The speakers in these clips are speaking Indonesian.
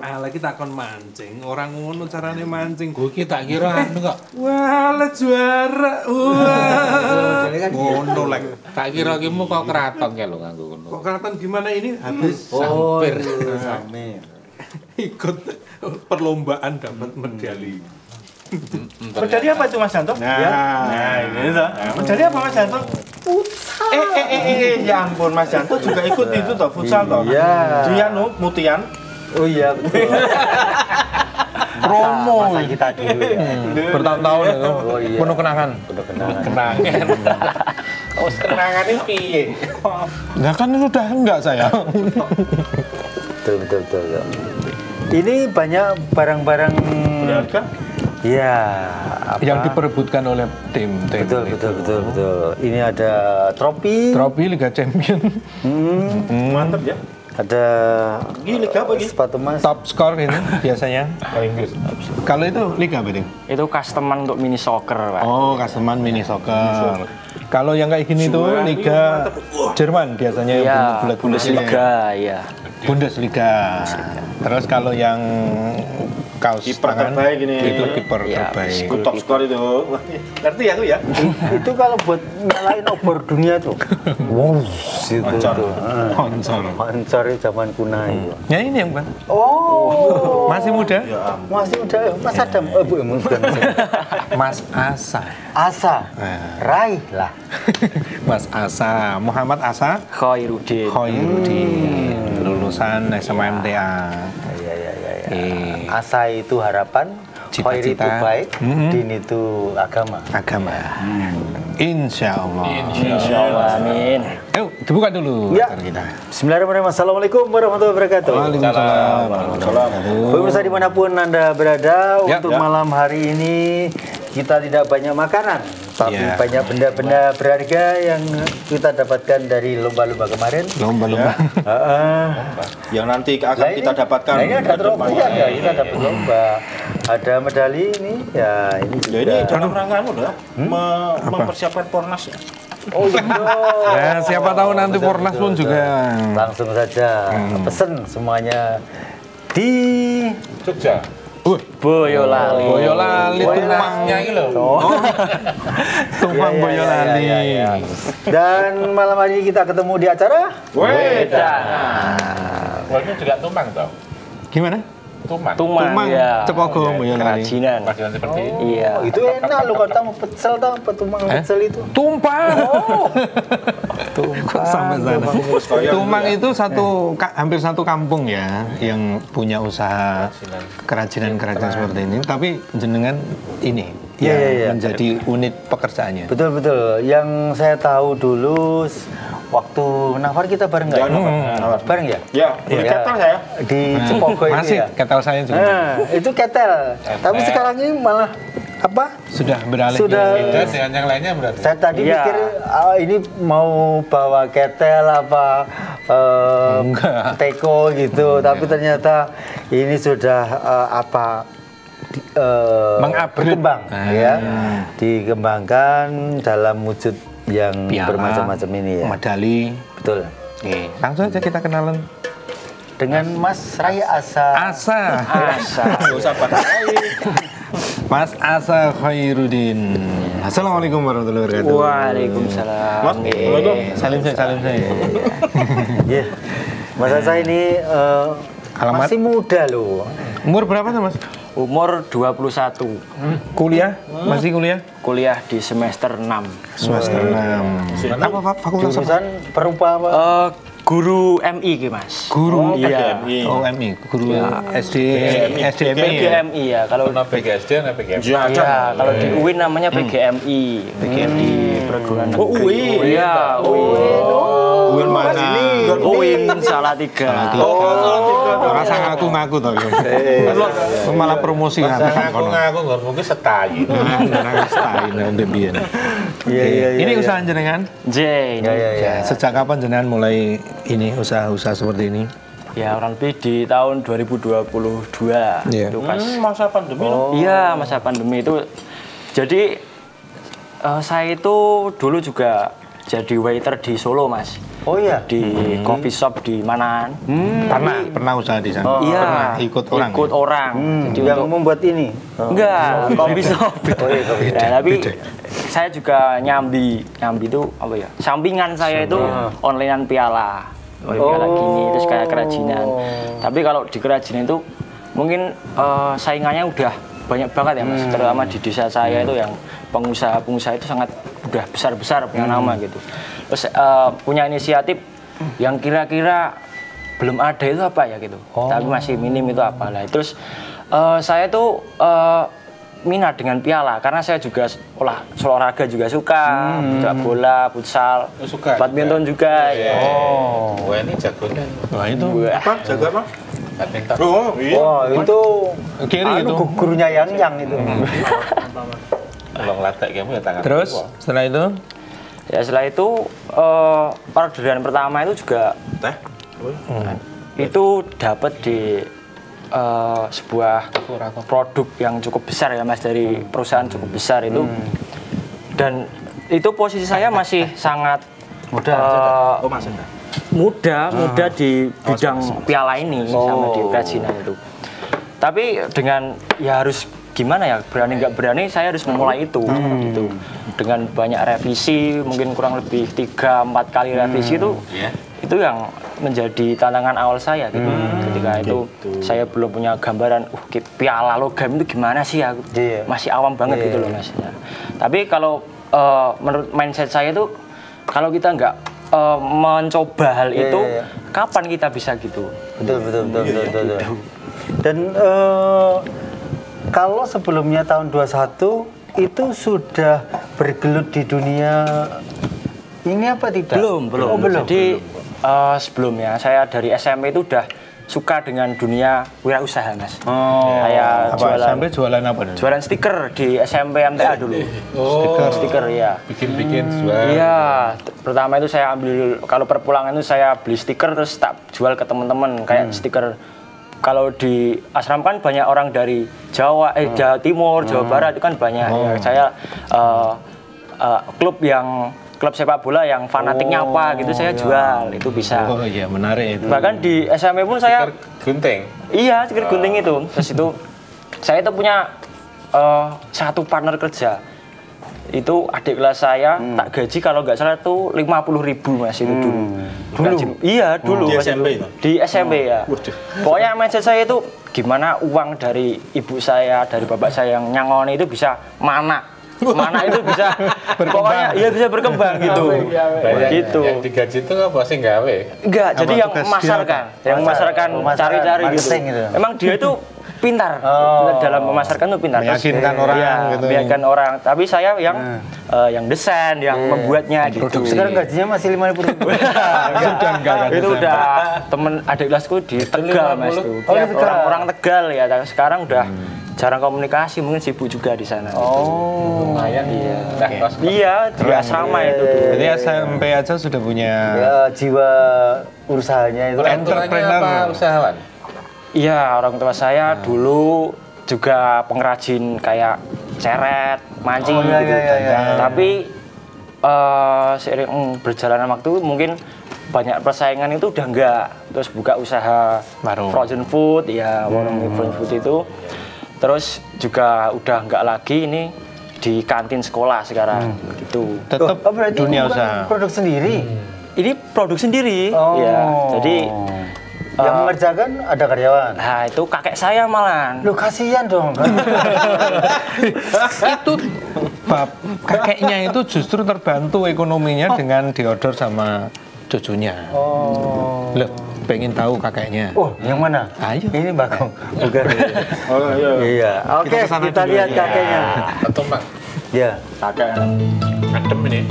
lagi takon mancing, orang ngono carane mancing. Gue tak kira anu kok. Wah, juara. Wah. Ngono lek. Tak kira ki mu kok keraton ya lho nganggo ngono. Kok keraton gimana ini? Habis hampir. Ikut perlombaan dapat medali. Medali apa itu Mas Janto? Nah, ini tuh. Medali apa Mas Janto? Futsal. Ya ampun Mas Janto juga ikut itu toh, futsal toh. Iya. Dia Mutian. Oh iya betul. Promo masa kita dulu ya. bertahun-tahun itu. Oh iya. Penuh kenangan. Udah kenangan. Kenangan. Oh, kenangan ini piye? Nah kan udah enggak saya. Betul. Ini banyak barang-barang Berharga? Iya. Yang diperebutkan oleh tim. Betul. Ini ada trofi. Trofi Liga Champion. Mantap ya. Ada Ini liga apa ini? sepatu emas. Top skor ini biasanya. Kalau Inggris. Kalau itu liga apa ding? Itu customan untuk mini soccer, Pak. Oh, customan mini soccer. Kalau yang kayak gini tuh Liga Jerman biasanya Iya, yang bulat-bulat ini. Bundesliga, iya. Bundesliga. Terus kalau yang kaos Kiper tangan terbaik ini. itu kiper Iya, terbaik. Good top score itu. Wah, ngerti ya aku ya? Itu kalau buat nyalain obor dunia tuh. Wow, itu tuh. Hancur zaman kuna itu. Ya ini yang bukan. Oh, Masih muda? masih udah Mas Adam. Bukan Mas Asa. Asa. Raih lah. Mas Asa, Muhammad Asa Khairuddin. Khairuddin, lulusan SMMTA. Asa itu harapan, Khair itu Cita-cita. baik, Din itu agama. Insya Allah. Insyaallah, amin. Ayo dibuka dulu Ya. acara kita. Bismillahirrahmanirrahim. Assalamualaikum warahmatullahi wabarakatuh. Waalaikumsalam. Pemirsa dimanapun Anda berada, Ya. untuk malam hari ini kita tidak banyak makanan, tapi Ya. banyak benda-benda berharga yang kita dapatkan dari lomba-lomba kemarin. Lomba-lomba. Yang nanti akan kita dapatkan. Nah, ini ada ke depan. trofi ya, kita dapat lomba. Ada medali ini, ya ini juga. Ya ini dalam rangka udah mempersiapkan Pornas ya. Oh iya. Ya, siapa tahu nanti Pornas pun juga. Langsung saja pesen semuanya di Jogja. Boyolali. Boyolali tumpangnya ini loh. Tumpang Iya, Boyolali. iya. Dan malam hari ini kita ketemu di acara Wah, ini juga tumpang tau. Gimana? Tumang. Tumang, ya. Cepogo Boyolali. Kerajinan. Kerajinan seperti ini. Iya. Oh, itu enak loh kalau tamu pecel tahu petumang pecel itu. Tumpang. Tumpang. Sampai sana. Kayak Tumpang itu hampir satu kampung ya yang punya usaha kerajinan seperti ini. Tapi jenengan ini Iya, yang iya. menjadi unit pekerjaannya. Betul. Yang saya tahu dulu waktu nafar kita bareng nggak? Bareng ya? Ya, punya ketel saya. Di Cepogo itu Masih ya. ketel saya juga. Nah, itu ketel. Tapi sekarang ini malah apa? Sudah beralih. Sudah. Beda dengan yang lainnya berarti. Saya tadi Iya. pikir ini mau bawa ketel apa Enggak. teko gitu, tapi ternyata ini sudah Mengupgrade. berkembang ya, dikembangkan dalam wujud yang Piala, bermacam-macam ini ya. medali. Betul. Oke, langsung aja kita kenalan. Dengan Mas Raya Asa. Asa. Gak usah pakai. Mas Asa Khairuddin. Assalamualaikum warahmatullahi wabarakatuh. Waalaikumsalam. Mas, Assalamualaikum. Salim saya. Iya. Mas Asa ini Alamat? masih muda loh. Umur berapa tuh Mas? Umur 21. Kuliah? Masih kuliah? Kuliah di semester 6. Semester 6. Apa fakultas apa? Jurusan perupa apa? Guru MI ki, Mas. Guru Iya. Oh, MI, guru SD, SDMI ya? PGMI ya. Kalau Pernah PGSD, nggak PGMI. iya, kalau di UIN namanya PGMI. PGMI Perguruan Negeri. Oh, UIN. Iya, UIN. UIN mana? UIN Salatiga. Masa ngaku toh. Malah promosi kan. Aku nggak mungkin setai. Iya. Ini usaha jenengan? J. Ya. Sejak kapan jenengan mulai ini usaha-usaha seperti ini? Ya, orang lebih di tahun 2022. Iya. Itu pas. Masa pandemi. Iya, masa pandemi itu. Jadi saya itu dulu juga jadi waiter di Solo, Mas. Oh iya. di coffee shop di Manan. Pernah usaha di sana. Iya, Pernah ikut orang. Ikut orang. Jadi Yang untuk membuat ini. enggak, coffee shop. Oh iya, kopi. Nah, tapi saya juga nyambi itu apa ya? Sampingan saya itu onlinean piala. Piala gini terus kayak kerajinan. Tapi kalau di kerajinan itu mungkin saingannya udah banyak banget ya Mas, terutama di desa saya itu yang pengusaha-pengusaha itu sangat udah besar-besar punya nama gitu. Terus punya inisiatif yang kira-kira belum ada itu apa ya gitu, tapi masih minim itu apa lah. Terus saya tuh minat dengan piala karena saya juga olahraga juga suka, bola, futsal, suka badminton juga. Wah ini jagoan. Wah itu Apa? Jago apa? Badminton. Oh, iya. Wah, itu kiri itu. gurunya yang itu. Kalau ngelatek kamu ya tangan. Terus setelah itu Ya setelah itu orderan pertama itu juga itu dapat di sebuah produk yang cukup besar ya Mas, dari perusahaan cukup besar itu. Dan itu posisi saya masih sangat muda di bidang piala ini sama di kerajinan itu. Tapi dengan ya harus gimana ya, berani nggak berani saya harus memulai itu gitu. Dengan banyak revisi, mungkin kurang lebih 3-4 kali revisi itu yang menjadi tantangan awal saya gitu. Ketika itu saya belum punya gambaran piala logam itu gimana sih, aku masih awam banget gitu loh Mas. Tapi kalau menurut mindset saya itu kalau kita nggak mencoba hal itu, kapan kita bisa gitu? Betul. Dan kalau sebelumnya tahun 21 itu sudah bergelut di dunia ini apa tidak? Belum. Jadi sebelumnya saya dari SMP itu udah suka dengan dunia wirausaha Mas. Kayak jualan apa? Jualan stiker di SMP MTA dulu. Stiker ya. Bikin jual. Iya, pertama itu saya ambil, kalau perpulangan itu saya beli stiker terus tak jual ke teman-teman kayak stiker. Kalau di asram kan banyak orang dari Jawa Timur, Jawa Barat itu kan banyak. Ya, saya klub sepak bola yang fanatiknya apa gitu saya jual, itu bisa. Oh iya, menarik itu. Bahkan di SMP pun saya gunting. Iya, stiker gunting itu. Terus itu saya itu punya satu partner kerja. Itu adik kelas saya tak gaji kalau nggak salah tuh 50.000 Mas itu dulu. Iya dulu. Di SMP itu? Di SMP ya. Pokoknya mindset saya itu gimana uang dari ibu saya, dari bapak saya yang nyangoni itu bisa mana itu bisa pokoknya ya bisa berkembang gitu. Gitu. Yang digaji itu apa sih gawe? Enggak, jadi yang memasarkan cari-cari gitu. Emang dia itu pintar dalam memasarkan tuh pintar. Meyakinkan orang gitu. Meyakinkan orang. Tapi saya yang desain, yang membuatnya gitu. Sekarang gajinya masih 50.000. Sudah enggak. Itu udah temen adik kelasku di Tegal Mas tuh. Orang Tegal ya. Sekarang udah jarang komunikasi, mungkin sibuk juga di sana. Lumayan iya. Iya, di asrama itu. Jadi SMP aja sudah punya jiwa usahanya itu. Entrepreneur apa usahawan? Iya, orang tua saya dulu juga pengrajin kayak ceret, mancing gitu. Tapi seiring berjalannya waktu mungkin banyak persaingan itu udah enggak. Terus buka usaha frozen food, ya warung frozen food itu. Terus juga udah enggak lagi ini di kantin sekolah sekarang gitu. Tetap dunia usaha. Produk sendiri. Ini produk sendiri, ya. Jadi yang mengerjakan ada karyawan. Nah, itu kakek saya malah. Lu kasihan dong. Itu kakeknya itu justru terbantu ekonominya dengan diorder sama cucunya. Loh, pengen tahu kakeknya. Oh, yang mana? Ayo. Ini Bagong. Bukan. Iya. Oke, kita lihat kakeknya. Atau Mak? Ya. Kakek adem ini.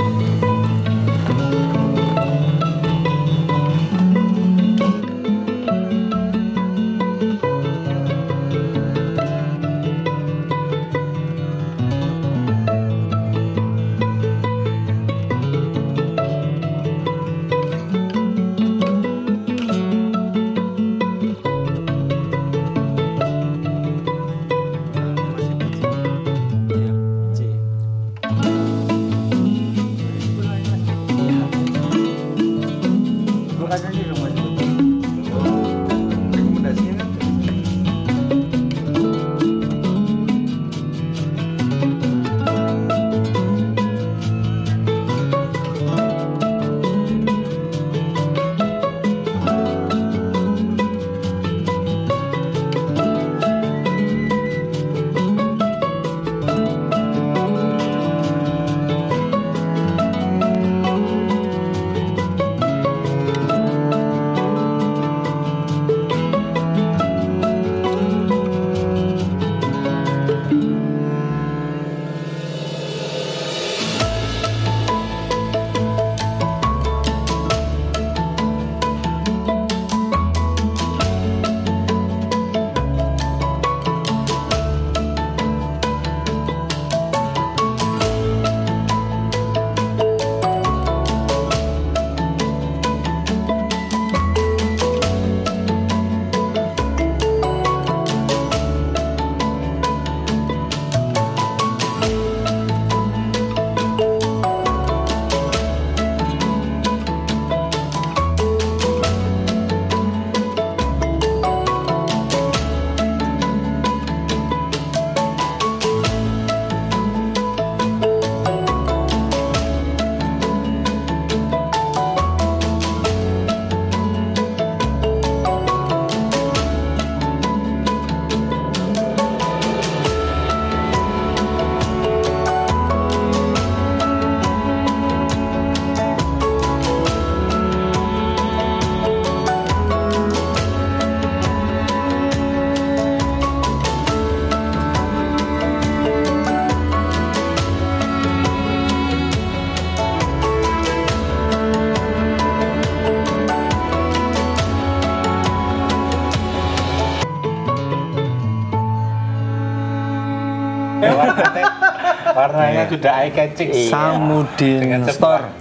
Warnanya sudah eye catching. Samudin Store.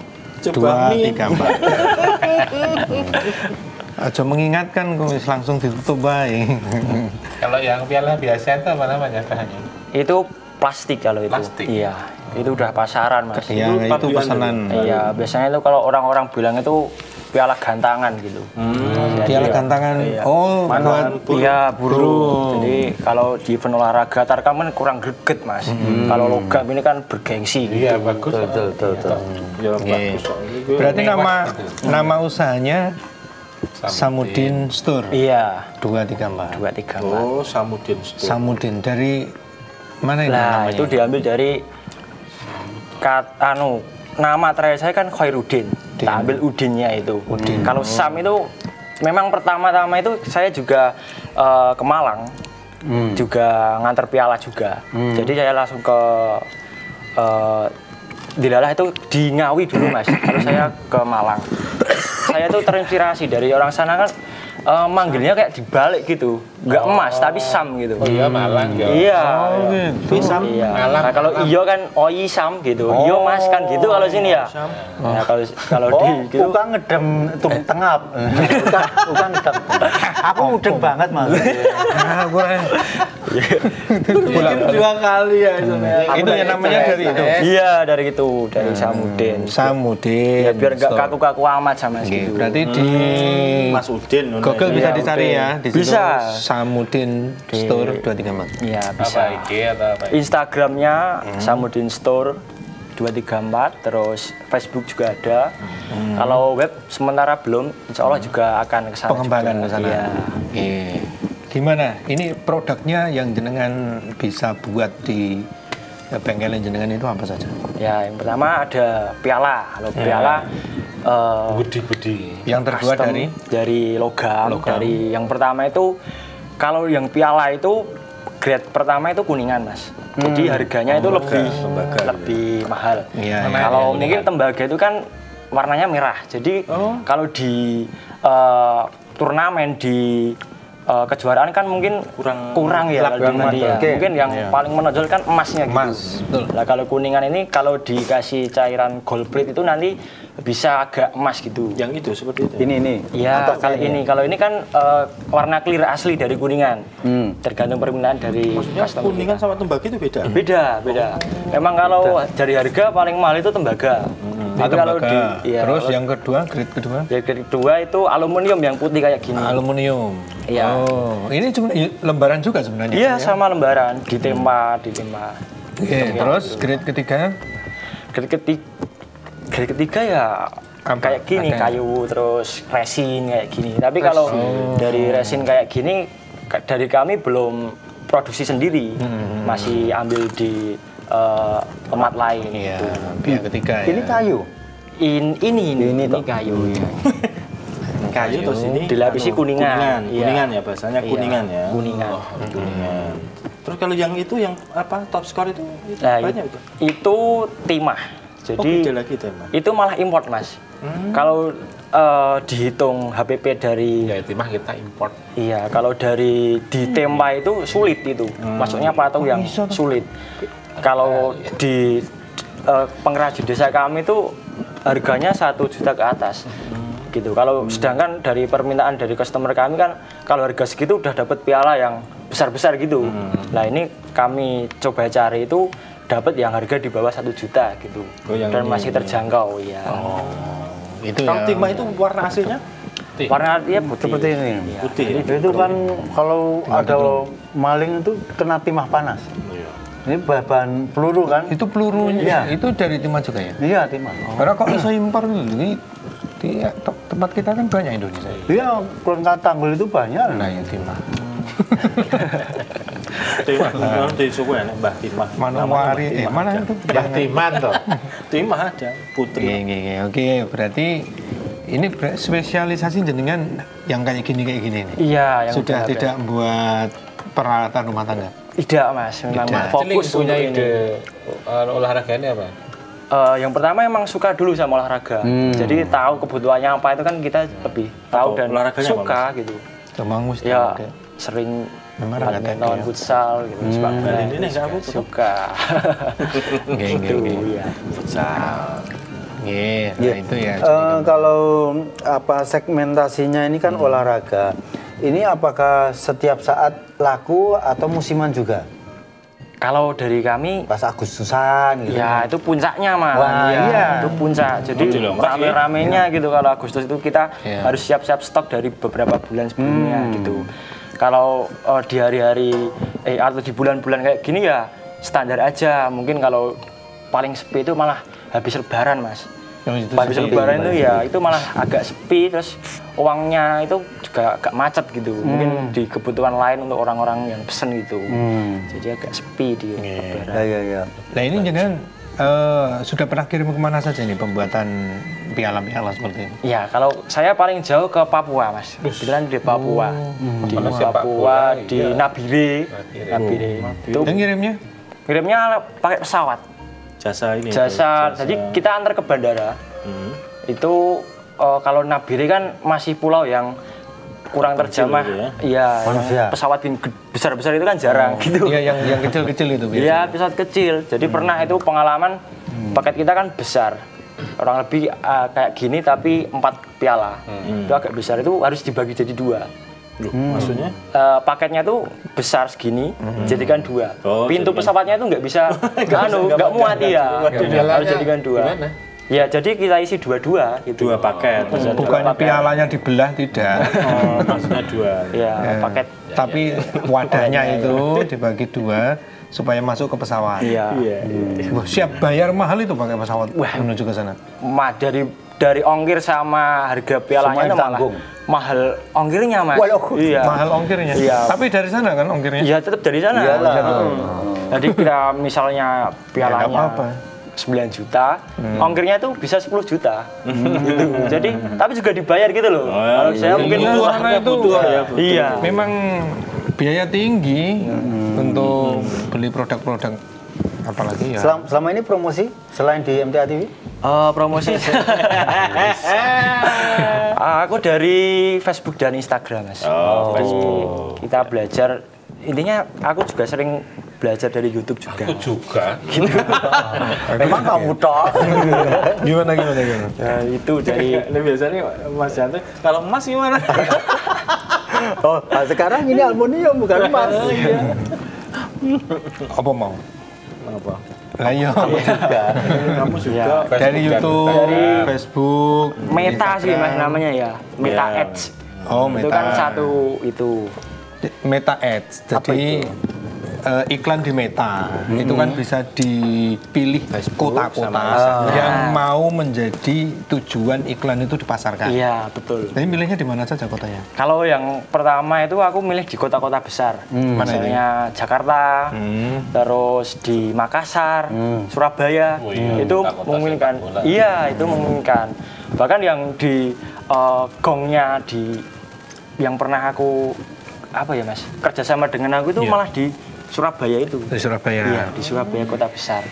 Coba 2, 3, 4. Aja mengingatkan kok wis langsung ditutup bae. Kalau yang piala biasa itu apa namanya bahannya? Itu plastik kalau itu. Plastik. Iya, itu udah pasaran mas. Ya, itu pesanan. Iya, biasanya itu kalau orang-orang bilang itu piala gantangan gitu. Piala gantangan. Iya. Oh, buat Iya, burung. Jadi kalau di event olahraga tarkam kan kurang greget mas. Kalau logam ini kan bergengsi. Iya, bagus. Betul. Ya Oke. bagus. Berarti nama usahanya Samudin Store. Iya, 2, 3, 4. 2, 3, 4. Oh, Samudin Store. Samudin dari mana ini Nah, namanya? itu diambil dari nama terakhir saya kan Khairuddin. Kita ambil Udinnya itu. Kalau Sam itu memang pertama-tama itu saya juga ke Malang. Juga nganter piala juga. Jadi saya langsung ke Dilalah itu di Ngawi dulu mas. Lalu saya ke Malang. Saya tuh terinspirasi dari orang sana kan manggilnya kayak dibalik gitu, nggak emas tapi Sam gitu. Oh iya Malang ya. Iya. gitu. Sam. Iya. Malang. Nah, kalau iyo kan oi Sam gitu. Iyo Mas kan gitu kalau sini ya. Nah, kalau di gitu. Bukan ngedem tengap. Bukan ngedem. Aku mudeng banget mas. Nah, Bikin 2 kali ya itu. itu yang namanya dari itu. Iya dari itu, dari Samudin. Samudin. Ya biar nggak Store. kaku-kaku amat sama Oke, gitu. berarti di Mas Udin. Google bisa Iya, dicari oke. ya di situ. Bisa. Samudin Store 2, 3, 4. Iya bisa. Apa IG atau apa? Instagramnya Samudin Store 234, terus Facebook juga ada. Kalau web sementara belum, insya Allah juga akan ke sana. Pengembangan juga. ke sana. Iya. Oke. Gimana? Ini produknya yang jenengan bisa buat di bengkel jenengan itu apa saja? Ya, yang pertama ada piala. Kalau piala Budi. Yang kedua custom dari logam. Dari yang pertama itu kalau yang piala itu grade pertama itu kuningan mas. Jadi harganya itu lebih mahal. Iya, Kalau mungkin tembaga itu kan warnanya merah. Jadi kalau di turnamen di kejuaraan kan mungkin kurang ya kalau dibanding ya. Mungkin yang paling menonjol kan emasnya gitu. Emas, betul. Nah kalau kuningan ini kalau dikasih cairan gold plate itu nanti bisa agak emas gitu. Yang itu seperti itu. Ini. Iya, kalau ini kan warna clear asli dari kuningan. Tergantung permintaan dari Maksudnya customer kuningan kita. sama tembaga itu beda. Beda. Memang kalau dari harga paling mahal itu tembaga. Tapi kalau di Terus yang kedua, grade kedua? grade kedua itu aluminium yang putih kayak gini. Aluminium. Iya. Oh, ini cuma lembaran juga sebenarnya. Iya, sama lembaran, ditempa. Oke, terus grade ketiga? Grade ketiga ya kayak gini, kayu terus resin kayak gini. Tapi kalau dari resin kayak gini dari kami belum produksi sendiri. Masih ambil di tempat lain. Iya, gitu. yang ketiga ya. Ini kayu. Ini kayu ya. Kayu terus ini Dilapisi kuningan. Iya. Kuningan ya bahasanya Iya, kuningan ya. kuningan. Kuningan. Terus kalau yang itu yang apa top score itu Nah, banyak itu. itu timah. Jadi Beda lagi tema. itu malah import mas. Kalau dihitung HPP dari Ya timah kita import. iya kalau dari ditempa itu sulit itu. Maksudnya patung yang sulit. Kalau di pengrajin desa kami itu harganya 1 juta ke atas. Gitu. Kalau sedangkan dari permintaan dari customer kami kan kalau harga segitu udah dapat piala yang besar-besar gitu. Nah, ini kami coba cari itu dapat yang harga di bawah 1 juta gitu. yang Dan ini, masih terjangkau ya. Itu Kalau ya. timah itu warna aslinya Warna dia putih. Seperti ini. Iya. putih. ya? Itu kan kalau ada maling itu kena timah panas. Ini bahan peluru kan? Itu pelurunya. Iya. Itu dari timah juga ya? Iya timah. Karena kok bisa impor ini di tempat kita kan banyak Indonesia. Iya, kelengkap tanggul itu banyak. Nah, yang timah. Timah di suku ya Mbah Timah. Manowari, mana itu? Mbah Timan toh. Timah ada putri. Oke, berarti ini spesialisasi jenengan yang kayak gini nih. Iya, yang Sudah udah tidak membuat peralatan rumah tangga. tidak mas, memang Tidak. fokus Punya untuk ini. ide olahraga ini apa? Yang pertama emang suka dulu sama olahraga, jadi tahu kebutuhannya apa itu kan kita lebih tahu dan olahraganya apa, suka gitu. Cuma mesti Ya sering badminton, futsal gitu. Sepak bola ini enggak aku suka. Nggih. Iya, futsal. Nggih, nah itu ya. Kalau apa segmentasinya ini kan olahraga. Ini apakah setiap saat laku atau musiman juga? Kalau dari kami Pas Agustusan gitu. ya itu puncaknya Mas. Wah, iya. Itu puncak. Jadi rame-ramenya gitu kalau Agustus itu kita harus siap-siap stok dari beberapa bulan sebelumnya gitu. Kalau di hari-hari atau di bulan-bulan kayak gini ya standar aja. Mungkin kalau paling sepi itu malah habis lebaran Mas. Habis lebaran itu ya itu malah agak sepi, terus uangnya itu juga agak macet gitu. Mungkin di kebutuhan lain untuk orang-orang yang pesen gitu. Jadi agak sepi di lebaran. Ya. Nah ini jangan sudah pernah kirim kemana saja nih pembuatan piala-piala seperti ini? Ya, kalau saya paling jauh ke Papua, Mas. Kebetulan di Papua. Di Papua, di Nabire. Itu Dan kirimnya pakai pesawat. Jasa. Jadi kita antar ke bandara. Itu kalau Nabire kan masih pulau yang kurang terjamah. Iya, pesawat yang besar-besar itu kan jarang gitu. Iya, yang kecil-kecil itu biasanya. Iya, pesawat kecil. Jadi pernah itu pengalaman paket kita kan besar. Orang lebih kayak gini tapi 4 piala. Itu agak besar, itu harus dibagi jadi 2. Maksudnya? Paketnya tuh besar segini, jadikan 2. Pintu pesawatnya itu nggak bisa, nggak muat ya. Harus jadikan 2. Ya, jadi kita isi 2-2 gitu. 2 paket. Bukan pialanya dibelah, tidak. Maksudnya 2. Ya, paket. Tapi wadahnya itu dibagi 2 supaya masuk ke pesawat. Iya. Wah, siap bayar mahal itu pakai pesawat menuju ke sana. Dari ongkir sama harga pialanya itu malah mahal ongkirnya Mas. Iya. Mahal ongkirnya. Iya. Tapi dari sana kan ongkirnya? Iya, tetap dari sana. Jadi kita misalnya pialanya 9 juta, ongkirnya itu bisa 10 juta. Gitu. Jadi tapi juga dibayar gitu loh. Kalau saya mungkin sana itu iya. Memang biaya tinggi untuk beli produk-produk apalagi ya. Selama ini promosi selain di MTA TV? Promosi. Aku dari Facebook dan Instagram, Mas. Jadi kita belajar. Intinya aku juga sering belajar dari YouTube juga. Aku juga. Gitu. Memang kamu toh. Gimana? Ya, itu dari Ini biasanya Mas Janto, kalau Mas gimana? Sekarang ini aluminium bukan emas. Apa mau? Apa? Lah iya. Kamu juga. Dari YouTube, Dari Facebook, Meta sih Mas namanya ya. Meta Ads. Oh, Itu Meta. kan satu itu. Meta Ads. Jadi iklan di Meta itu kan bisa dipilih kota-kota yang mau menjadi tujuan iklan itu dipasarkan. Iya, betul. Tapi milihnya di mana saja kotanya? Kalau yang pertama itu aku milih di kota-kota besar. Misalnya Jakarta, terus di Makassar, Surabaya. Itu memungkinkan. Iya, itu memungkinkan. Bahkan yang di gongnya yang pernah aku Mas, kerjasama dengan aku itu malah di Surabaya itu. Di Surabaya. Iya, di Surabaya kota besar.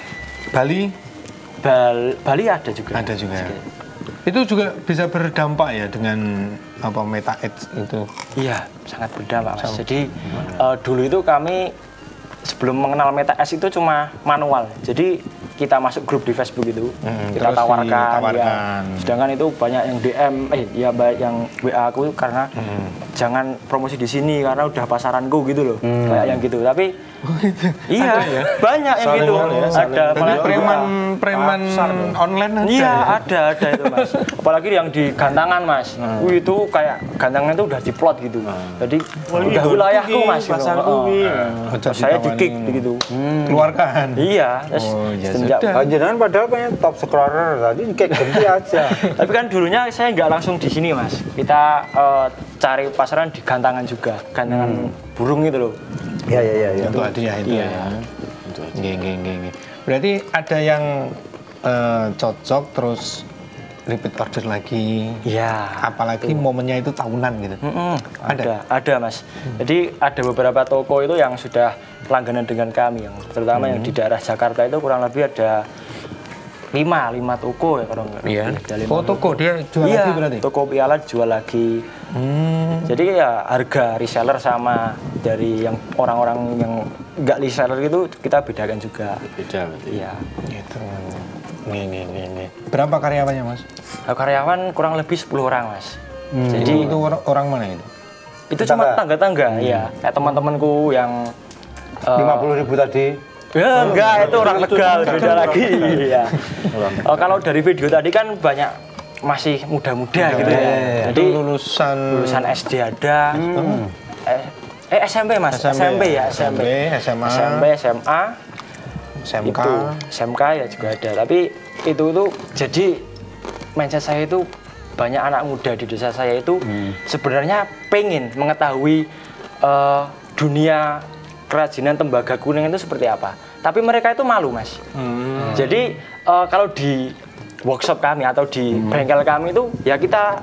Bali? Bali ada juga. Ada juga. Itu juga bisa berdampak ya dengan Meta Ads itu. Iya, sangat berdampak Mas. Jadi dulu itu kami sebelum mengenal Meta Ads itu cuma manual. Jadi kita masuk grup di Facebook itu, kita tawarkan. Ya. Sedangkan itu banyak yang DM, yang WA aku karena jangan promosi di sini karena udah pasaranku gitu loh, kayak yang gitu. Tapi iya, ya? Banyak yang gitu. Ada malah preman online ada. Iya, ada itu Mas. Apalagi yang di gantangan Mas. Itu kayak gantangan itu udah diplot gitu. Jadi udah wilayahku Mas. Pasarku. Saya di-kick gitu. Keluarkan. Iya, terus Jangan padahal pengen top scorer tadi kayak ganti aja. Tapi kan dulunya saya nggak langsung di sini Mas. Kita cari pasaran di gantangan juga, gantangan burung gitu loh. Iya. Untuk hadiah itu ya. Nggih. Berarti ada yang cocok terus repeat order lagi. Iya. Apalagi momennya itu tahunan gitu. Ada Mas. Jadi ada beberapa toko itu yang sudah langganan dengan kami, yang terutama yang di daerah Jakarta itu kurang lebih ada 5 toko ya kalau nggak. Iya. Ada 5 Oh, toko dia jual iya, lagi berarti. toko piala jual lagi. Jadi ya harga reseller sama dari yang orang-orang yang nggak reseller itu kita bedakan juga. Beda berarti. Iya. Gitu. Nih. Berapa karyawannya, Mas? Karyawan kurang lebih 10 orang, Mas. Jadi Itu orang mana itu? itu cuma tangga-tangga, ya. Kayak teman-temanku yang 50.000 tadi. ya enggak, itu orang legal, beda lagi. Iya. Kalau dari video tadi kan banyak masih muda-muda gitu ya. Jadi lulusan SD ada. SMP, Mas. SMP ya, SMP. SMA. SMP, SMA. SMK. Itu SMK ya juga ada. Tapi itu tuh jadi mindset saya itu banyak anak muda di desa saya itu sebenarnya pengen mengetahui dunia kerajinan tembaga kuning itu seperti apa. Tapi mereka itu malu, Mas. Jadi kalau di workshop kami atau di bengkel kami itu ya kita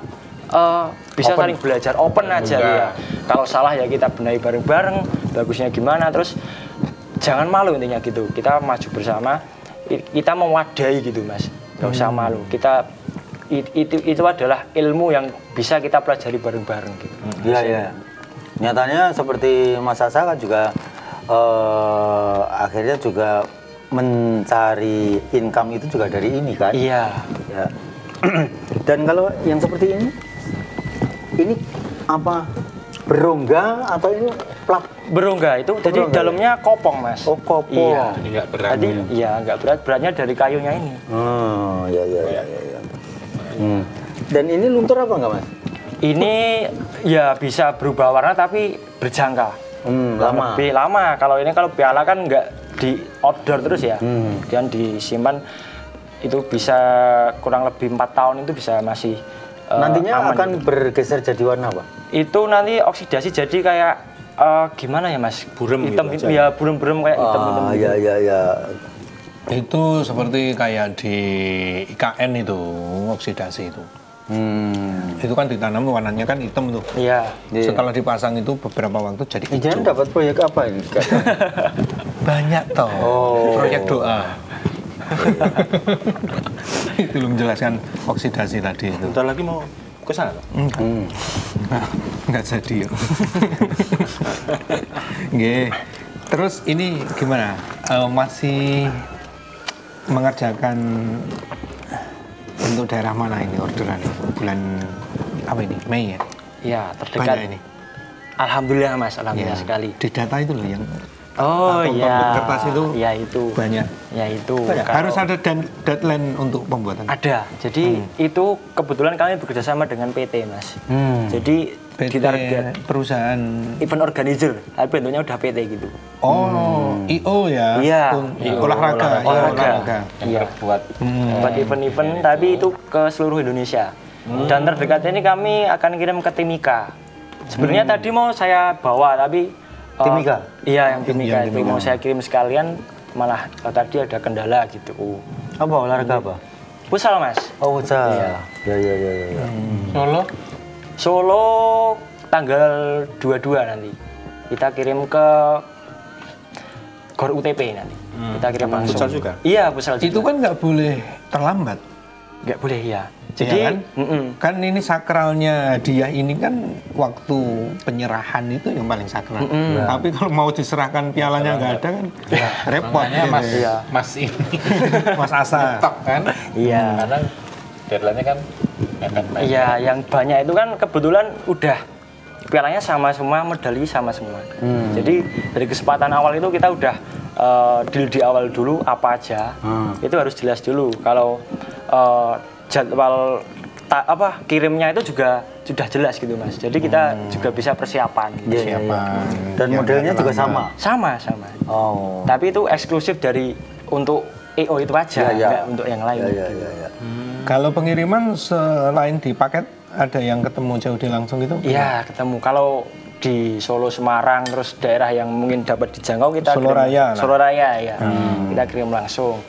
bisa saling belajar, open aja ya. Kalau salah ya kita benahi bareng-bareng, bagusnya gimana, terus jangan malu intinya gitu. Kita maju bersama, kita mewadahi gitu, Mas. Gak usah malu. Kita itu adalah ilmu yang bisa kita pelajari bareng-bareng gitu. Iya. Nyatanya seperti Mas Asa kan juga akhirnya juga mencari income itu juga dari ini kan? Iya. Ya. Dan kalau yang seperti ini apa berongga atau ini plat? Berongga itu jadi Berongga, dalamnya kopong, Mas. Oh, kopong. Iya. Ini nggak berat. Tadi iya nggak berat, beratnya dari kayunya ini. Oh, ya. Dan ini luntur apa enggak, Mas? Ini ya bisa berubah warna tapi berjangka. Lama. Lebih lama. Kalau ini kalau piala kan nggak di outdoor terus ya. Dan disimpan itu bisa kurang lebih 4 tahun itu bisa masih Nantinya aman akan gitu. bergeser jadi warna apa? Itu nanti oksidasi jadi kayak gimana ya, Mas? Burem hitam gitu ya, burem-burem kayak hitam-hitam. gitu. Ya. Itu seperti kayak di IKN itu, oksidasi itu. Itu kan ditanam warnanya kan hitam tuh. Iya. Setelah dipasang itu beberapa waktu jadi hijau. Jangan dapat proyek apa ini? Banyak toh. Proyek doa. Itu belum menjelaskan oksidasi tadi itu. Bentar lagi mau ke sana. Nggak jadi. Nggih. Terus ini gimana? Masih mengerjakan untuk daerah mana ini orderan bulan apa ini? Mei ya? Iya, terdekat. Banyak ini. Alhamdulillah, Mas, alhamdulillah Ya. sekali. Di data itu loh yang Oh atau iya. pembuat kertas itu Ya itu. banyak. Ya itu. Harus ada deadline untuk pembuatan. Ada. Jadi itu kebetulan kami bekerja sama dengan PT, Mas. Jadi PT ditarget perusahaan. event organizer. Tapi bentuknya udah PT gitu. Oh, IO ya? Iya. Olahraga. Olahraga. Iya. Buat Buat event-event tapi itu ke seluruh Indonesia. Dan terdekatnya ini kami akan kirim ke Timika. Sebenarnya tadi mau saya bawa tapi Timika? Iya, yang Timika itu mau saya kirim sekalian, malah tadi ada kendala gitu. Apa olahraga apa? Futsal, Mas. Oh, futsal. Iya. Ya. Solo tanggal 22 nanti. Kita kirim ke Gor UTP nanti. Kita kirim langsung. futsal juga? Iya, futsal juga. Itu kan nggak boleh terlambat. nggak boleh ya. Jadi Jadi kan ini sakralnya hadiah ini kan waktu penyerahan itu yang paling sakral. Tapi kalau mau diserahkan pialanya nggak ada kan repot. Makanya gitu Mas, ya. Mas ini Mas Asa. top kan? Iya. Karena deadline-nya kan mepet. Iya, yang banyak itu kan kebetulan udah pialanya sama semua, medali sama semua. Jadi dari kesempatan awal itu kita udah deal di awal dulu apa aja. Itu harus jelas dulu. Kalau jadwal kirimnya itu juga sudah jelas gitu, Mas. Jadi kita juga bisa persiapan. Persiapan. Dan modelnya juga sama. Sama. Oh. Tapi itu eksklusif dari untuk EO itu aja, nggak untuk yang lain. Ya. Kalau pengiriman selain di paket ada yang ketemu jauh di langsung gitu? Iya, ketemu. Kalau di Solo, Semarang, terus daerah yang mungkin dapat dijangkau kita Solo kirim, Raya lah. Solo Raya ya. Kita kirim langsung.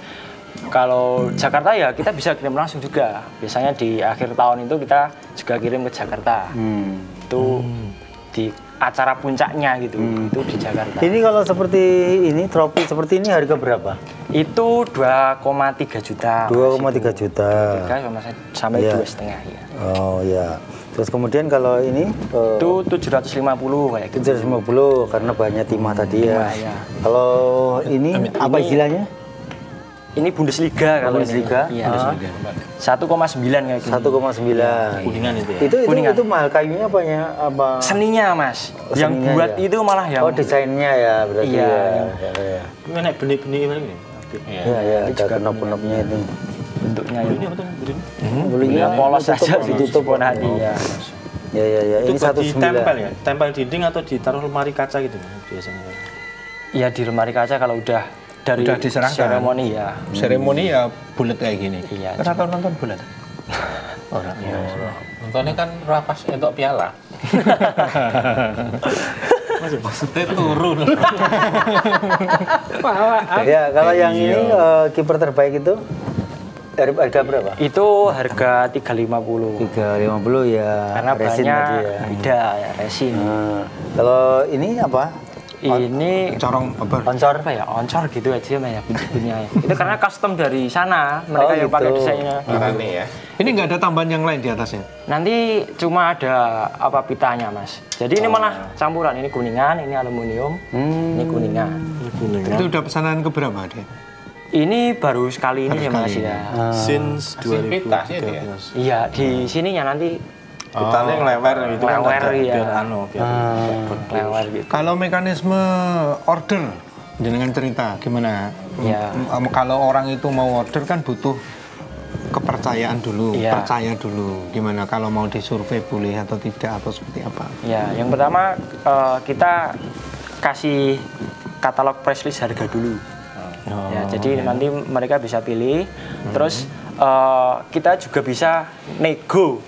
Kalau Jakarta ya kita bisa kirim langsung juga. Biasanya di akhir tahun itu kita juga kirim ke Jakarta. Itu di acara puncaknya gitu. Itu di Jakarta. Ini kalau seperti ini, trofi seperti ini harga berapa? Itu 2,3 juta. 2,3 juta. 3 sampai Iya. 2,5 ya. Oh ya. Terus kemudian kalau ini Itu 750 kayak gitu. 750 karena banyak timah tadi ya. Timah, ya. Kalau ini apa istilahnya? Ini Bundesliga kalau Bundesliga? ini. Iya. 1,9 kayak gitu. 1,9. Kuningan itu ya. Itu mahal kayunya apa? Seninya Mas. Oh, yang seninya buat ya. itu malah yang Oh, desainnya ya berarti Iya. ya. Ini naik benih-benih ini. Ya, ada kenop-kenopnya itu. bentuknya Ini itu. apa tuh? Benih? Belinya Polos saja ditutup pun hati ya. Ya. Itu Ini buat 19. ditempel ya? Tempel dinding atau ditaruh lemari kaca gitu biasanya? Ya di lemari kaca kalau udah dari Udah diserahkan. seremoni ya. Seremoni ya bulat kayak gini. Iya. Pernah nonton bulat? Orang. Nontonnya kan rapas entuk piala. Maksudnya turun. Ya, kalau yang ini kiper terbaik itu harga berapa? Itu harga 350. 350 ya. Karena resin banyak tadi ya. beda ya resin. Nah, kalau ini apa? Ini Corong apa? Oncor? apa ya? Oncor gitu aja ya bentuknya. Itu karena custom dari sana mereka Oh, yang pakai gitu. desainnya. Marane ya. Ini nggak ada tambahan yang lain di atasnya? Nanti cuma ada apa pitanya mas. Jadi ini malah campuran. Ini kuningan, ini aluminium, ini kuningan. Itu udah pesanan ke berapa dia? Ini baru sekali ini ya mas sekali. ya. Since Pita sih dia. 2013. Iya di sininya nanti Pitanya ngelewer gitu kan Ngelewer, agak iya. biar biar lewat gitu. Kalau mekanisme order dengan cerita gimana? Ya. Kalau orang itu mau order kan butuh kepercayaan dulu, Iya. percaya dulu. Gimana kalau mau disurvei boleh atau tidak atau seperti apa? Ya, yang pertama kita kasih katalog price list harga dulu. Ya, jadi nanti mereka bisa pilih. Terus kita juga bisa nego.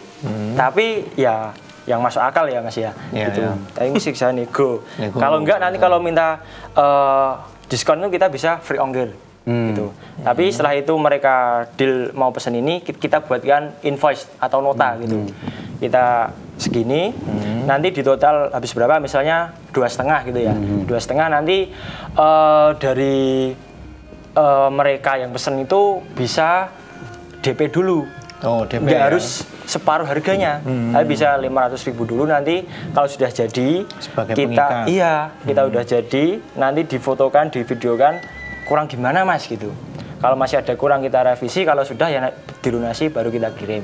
Tapi ya yang masuk akal ya Mas ya. Iya, Gitu. iya. Tapi mesti bisa nego. Nego. Kalau enggak nanti kalau minta diskon itu kita bisa free ongkir. Gitu. Tapi setelah itu mereka deal mau pesen ini kita buatkan invoice atau nota gitu. Kita segini, nanti di total habis berapa? Misalnya 2,5 gitu ya. 2,5 nanti dari mereka yang pesen itu bisa DP dulu. Oh, DP. Nggak ya. harus separuh harganya, tapi bisa 500.000 dulu nanti kalau sudah jadi Sebagai kita pengikat. kita udah jadi nanti difotokan, divideokan kurang gimana mas gitu. Kalau masih ada kurang kita revisi, kalau sudah ya dilunasi baru kita kirim.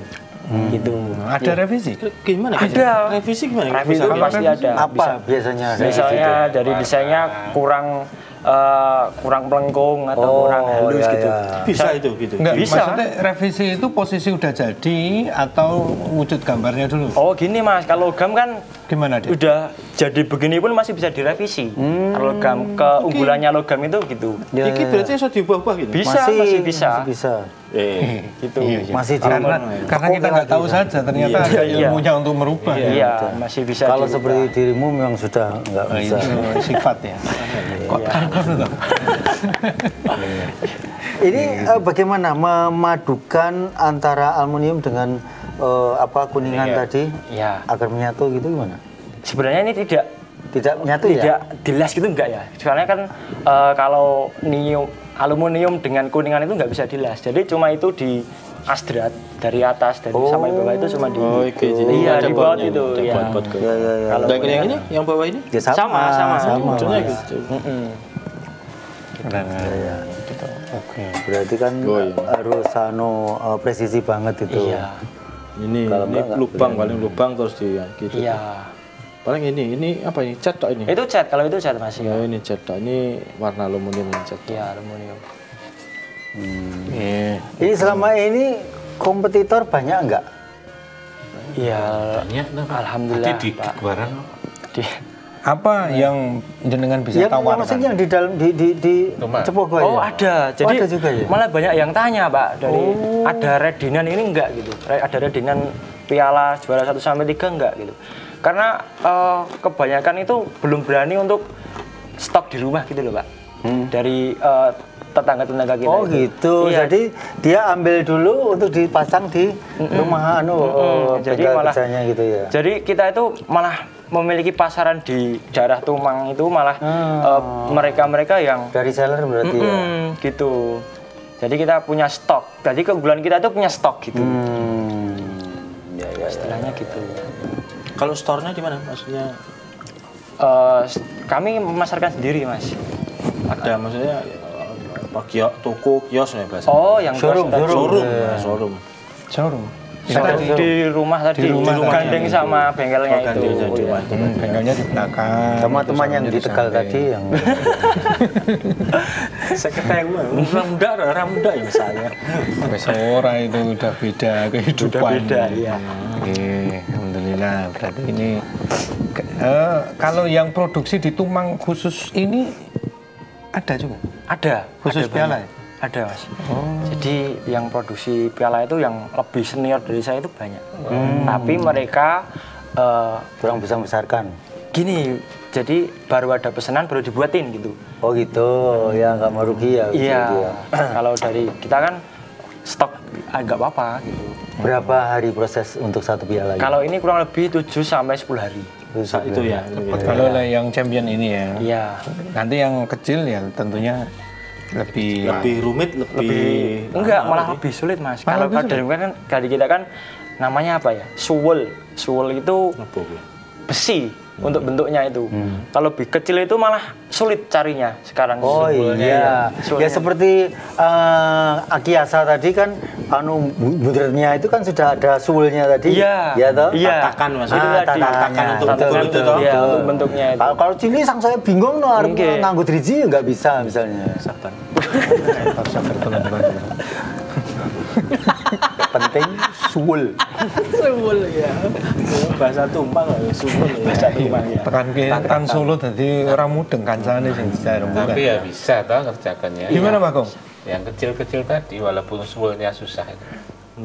Gitu. Ada revisi? Gimana? Ada. Revisi gimana? Revisi itu pasti ada. Apa biasanya? Misalnya dari desainnya kurang pelengkung atau kurang halus iya, gitu. iya. Bisa itu gitu. Enggak, Bisa. maksudnya revisi itu posisi udah jadi atau wujud gambarnya dulu? Oh gini mas, kalau logam kan Gimana dia? udah jadi begini pun masih bisa direvisi. Kalau logam keunggulannya logam itu gitu. Ya, Iki ya. berarti bisa diubah-ubah gitu. Bisa, masih bisa. Masih bisa. Gitu. Masih di Karena kita nggak tahu saja, ternyata ada Iya. ilmunya untuk merubah. Iya, masih bisa. Kalau dirubah. seperti dirimu memang sudah nggak Oh, bisa. itu sifat ya. Kok takut itu? Ini bagaimana memadukan antara aluminium dengan kuningan tadi Iya. agar menyatu gitu gimana? Sebenarnya ini Tidak menyatu ya? tidak jelas gitu enggak ya. Soalnya kan kalau aluminium dengan kuningan itu nggak bisa jelas. Jadi cuma itu di asdrat dari atas dari sampai bawah itu cuma di iya di bawah itu ya. Ya. Kalau Dan yang ini, yang bawah ini? Ya, sama. Contohnya Mas. gitu. Ya. Oke. Berarti kan harus presisi banget itu. Iya. Ini Kalau ini enggak, lubang paling lubang terus di gitu. Iya. Paling ini apa ini? Cat tok ini. Itu cat, kalau itu cat Mas Ya ya. ini cat tok. Ini warna aluminium yang cat. Iya, aluminium. Ini selama ini kompetitor banyak enggak? Iya. Banyak tuh. Alhamdulillah, Tadi di Pak. kebaran Apa yang jenengan bisa Yang tawarkan? maksudnya di dalam di Rumah. Cepogo Oh ya? ada, jadi ada juga ya? malah banyak yang tanya Pak dari ada redinan ini enggak gitu, ada redinan piala juara 1 sampai 3 enggak gitu, karena kebanyakan itu belum berani untuk stok di rumah gitu loh Pak, dari tetangga-tetangga kita. Oh itu. gitu. Iya. Jadi dia ambil dulu untuk dipasang di rumah Jadi bengkel malah kerjanya gitu ya. Jadi kita itu malah memiliki pasaran di daerah Tumang itu malah mereka-mereka yang Dari seller berarti ya. gitu. Jadi kita punya stok. Jadi keunggulan kita itu punya stok gitu. Ya. Istilahnya gitu. Kalau store-nya di mana? Maksudnya Kami memasarkan sendiri, Mas. ada maksudnya apa toko kios ya bahasa. Oh, yang Showroom, kios tadi. Showroom. Showroom. Di rumah tadi, Di rumah gandeng sama bengkelnya itu. Gandeng Oh, iya. Bengkelnya di belakang. Teman-teman yang di Itu Tegal sampai. tadi yang Saya ketahui orang muda yang saya. Wes ora itu udah beda kehidupan. Udah beda, iya. Oke, alhamdulillah. Berarti ini kalau yang produksi di Tumang khusus ini ada juga. Ada. Khusus ada piala banyak. Ada, Mas. Jadi yang produksi piala itu yang lebih senior dari saya itu banyak. Tapi mereka kurang bisa membesarkan. gini, jadi baru ada pesanan baru dibuatin gitu. Oh gitu, ya nggak merugi ya. Iya. gitu ya. Kalau dari kita kan stok agak apa-apa gitu. Berapa hari proses untuk satu piala? Kalau ini kurang lebih 7 sampai 10 hari. Itu ya. Kalau yang champion ini ya. Iya. Nanti yang kecil ya tentunya lebih Rumit, lebih Enggak, malah lebih sulit, Mas. Kalau dari kita kan namanya apa ya? Suwel. Suwel itu apa ya? besi untuk bentuknya itu. Kalau lebih kecil itu malah sulit carinya sekarang. Oh suwelnya iya, ya suwelnya. seperti Akiasa tadi kan, budernya itu kan sudah ada suulnya tadi. Iya. Ya toh? Iya. Tatakan, Mas. Itu tadi. Tatakan untuk Tatakan pukul itu toh. Iya, untuk bentuknya itu. Kalau Cili sang saya bingung no, harus Oke. nganggo driji nggak bisa misalnya. Sabar. Penting suul. Bahasa Tumpang ya, sumber bahasa Tumpang ya. tekan ke tan Solo dadi ora mudeng kancane sing dijarem. Tapi ya bisa toh kerjakannya. Gimana Pak Kong? Yang kecil-kecil tadi walaupun suulnya susah itu.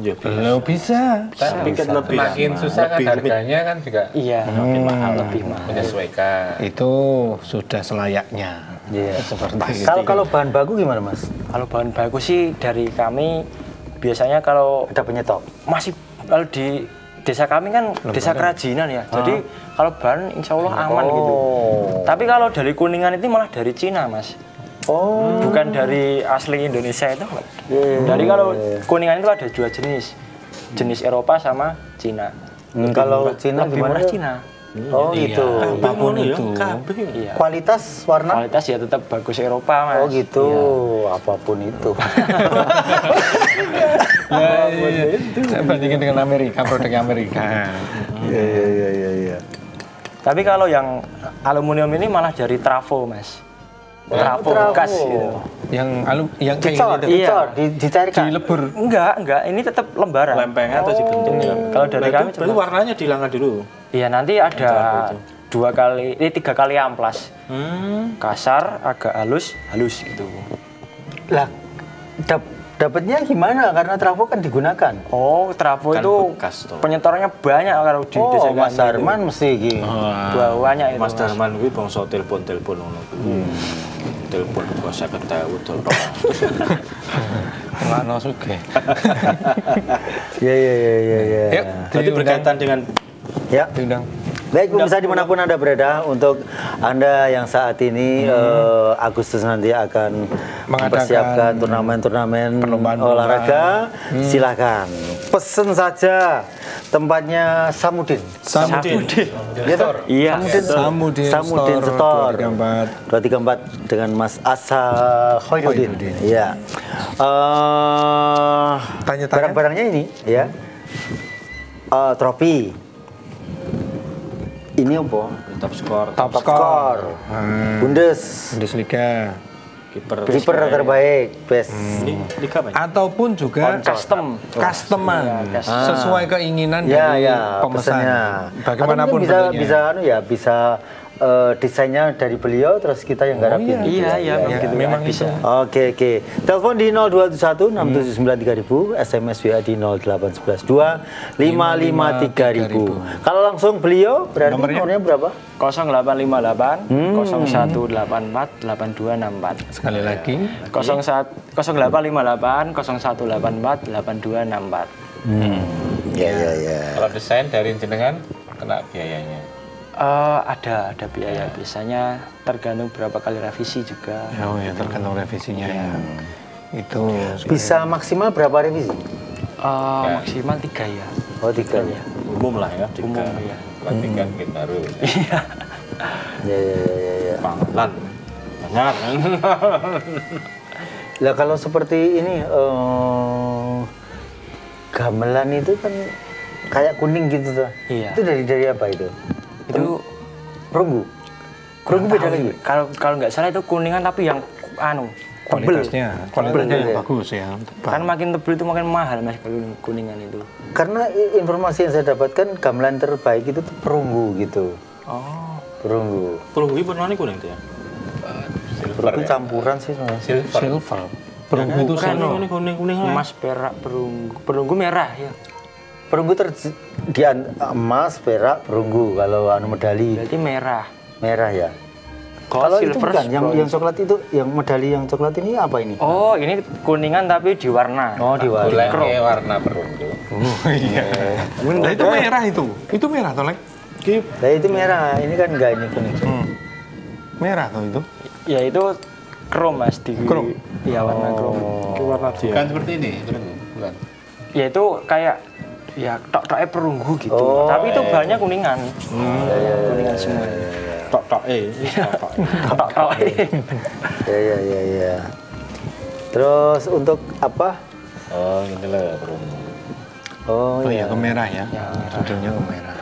Ya, Lo bisa. tapi kan lebih Semakin susah kan lebih rumit. harganya kan juga Iya, lebih mahal, lebih mahal. menyesuaikan. Itu sudah selayaknya. Iya. Seperti Kalau bahan baku gimana Mas? Kalau bahan baku sih dari kami biasanya kalau Ada penyetok. masih kalau di desa kami kan desa kerajinan ya. Jadi kalau bahan insya Allah aman gitu. Tapi kalau dari Kuningan itu malah dari Cina, Mas. Oh. Bukan dari asli Indonesia itu. Dari kalau Kuningan itu ada dua jenis. Jenis Eropa sama Cina. Kalau Cina Lebih gimana? murah Cina. Oh gitu. Apapun itu. itu. Kabeh ya. Iya. Kualitas warna? Kualitas ya tetap bagus Eropa, Mas. Oh gitu. Iya. Apapun itu. Saya bandingin dengan Amerika, produk Amerika. Iya. Tapi kalau yang aluminium ini malah dari trafo, Mas. Trafo bekas gitu. Yang kayak Dicor, gini. dicor, dicairkan. Dilebur. Enggak, ini tetap lembaran. Lempengnya atau dibentuknya. Kalau dari kami berarti warnanya dihilangkan dulu. Iya, nanti ada 3 kali amplas. Kasar, agak halus gitu. Lah, dapatnya gimana? Karena trafo kan digunakan. Oh, trafo Kan itu bekas toh. penyetornya banyak kalau di desa Oh, Mas kami itu. Darman mesti gitu. Banyak itu. Mas Darman kuwi bangsa telepon ngono kuwi. Telepon kok 50.000 dolar. Nggak suge. Iya. Yuk, Berarti berkaitan dengan Ya. diundang. Baik, pemirsa dimanapun Anda berada, untuk Anda yang saat ini Agustus nanti akan mempersiapkan turnamen-turnamen Perlombaan olahraga, silakan pesen saja tempatnya Samudin. Ya, toh? Iya. Samudin Store 234 dengan Mas Asa Khairuddin. Iya. Tanya-tanya. Barang-barangnya ini ya. Trofi. Ini apa? top skor, Top Top skor. Bundesliga. kiper terbaik, best. ini liga apa? Ataupun juga customan sesuai keinginan dari pemesan. pesannya. Bagaimanapun Atau mungkin bentuknya. bisa desainnya dari beliau terus kita yang garapin. Iya, memang bisa. Oke. Telepon di 0221 679 3000, SMS WA di 0811 255 3000. Kalau langsung beliau berarti nomornya berapa? 0858 0184 8264. Sekali lagi 0858 0184 8264. Ya. Kalau desain dari jenengan kena biayanya. Ada biaya. Biasanya tergantung berapa kali revisi juga. Oh ya, tergantung revisinya ya. Itu Bisa maksimal berapa revisi? Maksimal 3 ya. Oh 3 ya. Umum lah ya, Umum ya. Pelantikan kita harus. Ya. Panggilan banyak. Lah kalau seperti ini gamelan itu kan kayak kuning gitu tuh. Iya. Itu dari apa itu? Itu Perunggu. Perunggu beda lagi. Kalau nggak salah itu kuningan tapi yang kualitasnya Tebel yang ya. bagus ya. kan makin tebel itu makin mahal Mas kalau kuningan itu. Karena informasi yang saya dapatkan gamelan terbaik itu tuh perunggu gitu. Oh. Perunggu. Perunggu ini warnanya kuning tuh ya. Perunggu campuran sih sebenarnya. Silver. Perunggu itu Ini kuning Emas, perak, perunggu merah ya. Perunggu di emas, perak, perunggu. Kalau medali Berarti merah. merah ya. Gold, Kalau itu silver, bukan yang bronze. coklat itu, yang medali yang coklat ini apa ini? Oh, ini kuningan tapi diwarna. Oh, di warna. Boleh warna perunggu. Oh iya. Nah, itu merah itu. Itu merah toh, Lek? Nah, itu merah. Ini kan enggak ini kuning. Merah toh itu. Ya itu krom Mas di Krom? Iya, warna krom. Itu warna dia. Bukan seperti ini, bukan. Ya itu kayak ya tok-toknya perunggu gitu. Oh, Tapi itu bahannya kuningan. Kuningan semua. Tok-tok Tok-tok. Ya. Terus untuk apa? Oh, ini lah perunggu. Oh, Oh iya, ya. ke merah ya. Ya, merah. Judulnya ke merah.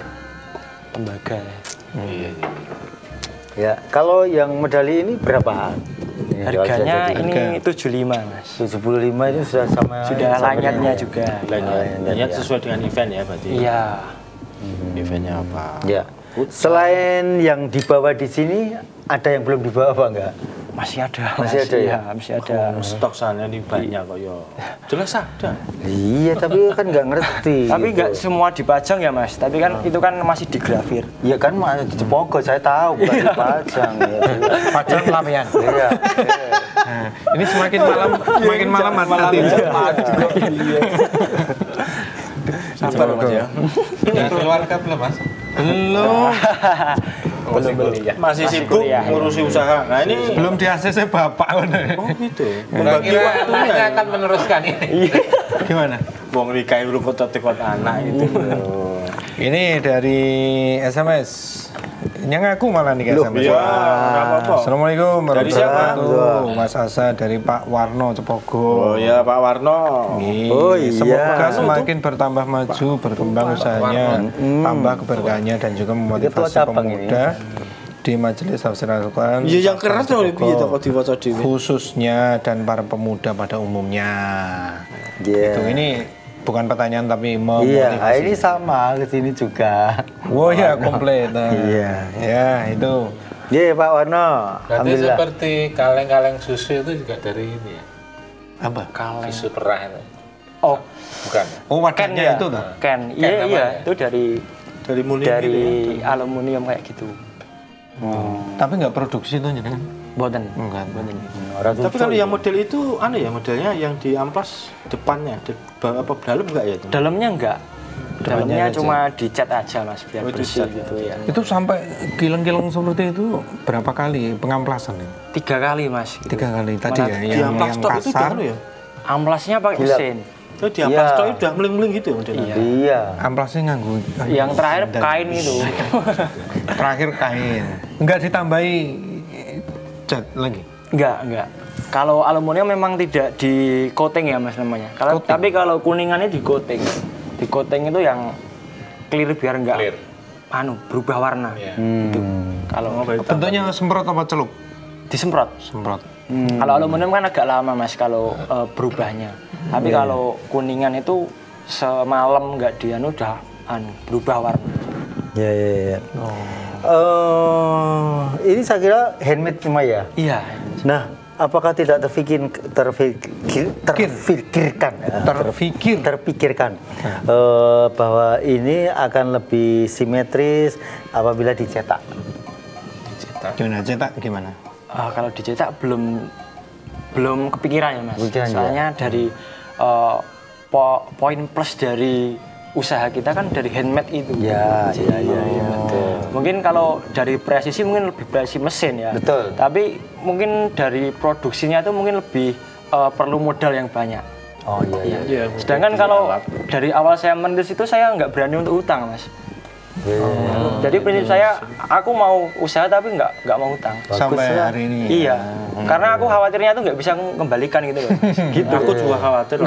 Tembaga ya. Iya. Ya, kalau yang medali ini berapa? Ini Harganya jual ini 75 Mas. 75 itu sudah sama Sudah sama lanyatnya ya? juga. Lanyat sesuai dengan event ya berarti. Iya. Eventnya apa? Ya. Selain yang dibawa di sini, ada yang belum dibawa apa enggak? Masih ada. Masih ada ya? Iya, masih ada. Stok sana ini banyak kok yo. Jelas ada. Iya, tapi kan nggak ngerti. Tapi gitu. nggak semua dipajang ya Mas. Tapi kan itu kan masih digrafir. Iya kan di Cepogo saya tahu bukan dipajang. Ya. Pajang lampian. Iya. Nah, ini semakin malam hati. Sabar Mas ya. Udah keluarga belum, Mas? Belum. Masih kuliah. Masih sibuk ngurusi usaha. Nah ini Belum di ACC Bapak. oh gitu. Membagi Kira waktunya. anaknya akan meneruskan ini. Gimana? Wong nikahi urung kotot anak itu. Ini dari SMS. Yang aku malah nih SMS. Iya, nggak apa-apa. Assalamualaikum Dari siapa? warahmatullahi wabarakatuh. Mas Asa dari Pak Warno Cepogo. Oh ya Pak Warno. Oh, iya. Semoga semakin bertambah maju, berkembang usahanya, tambah keberkahannya dan juga memotivasi Ketua cabang pemuda di Majelis Tafsir Al-Quran. Iya yang keras dong piye to kok diwaca dhewe. Khususnya dan para pemuda pada umumnya. Iya. Itu ini bukan pertanyaan tapi Iya, memotivasi. ini sama ke sini juga. Oh ya komplit. Nah. Iya. Ya itu. Iya Pak Warno, Berarti alhamdulillah. seperti kaleng-kaleng susu itu juga dari ini ya? Apa? Kaleng. Susu perah itu. Oh, Bukan. Oh Ken wadahnya ya. itu tuh. Ken. Iya, namanya. iya. Itu dari Dari mulia aluminium kayak gitu. Tapi nggak produksi tuh kan? Boten. Enggak. Orang Tapi kalau yang model itu aneh ya modelnya yang di amplas depannya apa dalam enggak ya itu? Dalamnya enggak. Dalamnya aja. cuma dicat aja Mas biar Oh, bersih dicat. gitu ya. Itu sampai kileng-kileng seperti itu berapa kali pengamplasan ini? 3 kali Mas. Gitu. 3 kali tadi Mana ya, Di yang amplas stok itu udah kasar. anu ya? Amplasnya pakai Gila. mesin. Oh, di amplas Iya. stok itu udah meling-meling gitu ya modelnya. Iya. Iya. Amplasnya nganggu. Yang terakhir kain itu. Terakhir kain. Enggak ditambahi cat lagi. Enggak. Kalau aluminium memang tidak di coating ya Mas namanya. Kalau Coating. tapi kalau kuningannya di coating. Di coating itu yang clear biar enggak Clear. berubah warna. Iya. Itu. Kalau Bentuknya semprot apa celup? disemprot. Semprot. Kalau aluminium kan agak lama Mas kalau berubahnya. Tapi kalau kuningan itu semalam nggak dianu udah berubah warna. Iya. Ini saya kira handmade cuma ya. Iya. Nah, apakah tidak terpikirkan bahwa ini akan lebih simetris apabila dicetak? Gimana cetak gimana? Kalau dicetak belum kepikiran ya Mas. Kepikiran, Soalnya dari poin plus dari usaha kita kan dari handmade itu. Ya, betul. Mungkin kalau dari presisi mungkin lebih presisi mesin ya. Betul. Tapi mungkin dari produksinya itu mungkin lebih perlu modal yang banyak. Oh iya. Iya, Sedangkan kalau dari awal saya merintis itu saya nggak berani untuk utang, Mas. Jadi prinsip saya, aku mau usaha tapi nggak mau utang. Sampai ya. hari ini. Iya, karena aku khawatirnya tuh nggak bisa kembalikan gitu loh. Gitu. Aku juga khawatir.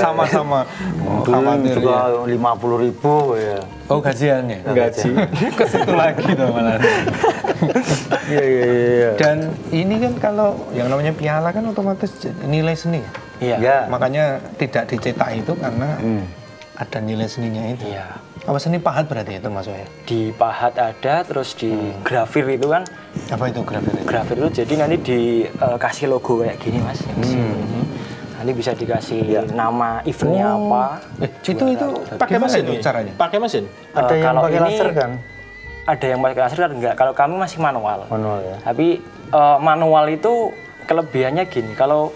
Sama-sama Dulu khawatir juga ya. 50.000 ya. Oh gajiannya? Gaji. Ke situ lagi tuh malah. Iya. Dan ini kan kalau yang namanya piala kan otomatis nilai seni. Iya. Ya. Makanya tidak dicetak itu karena ada nilai seninya itu. Iya. Apa seni pahat berarti itu Mas Wahya? Di pahat ada, terus di grafir itu kan, Apa itu grafir itu? grafir itu jadi nanti dikasih logo kayak gini Mas. Yang sini. Nanti bisa dikasih nama eventnya apa. Itu Pakai gimana mesin itu ya? caranya? Pakai mesin. Ada yang Kalau pakai ini- laser kan? Ada yang pakai laser kan enggak. Kalau kami masih manual. Manual ya. Tapi manual itu kelebihannya gini, kalau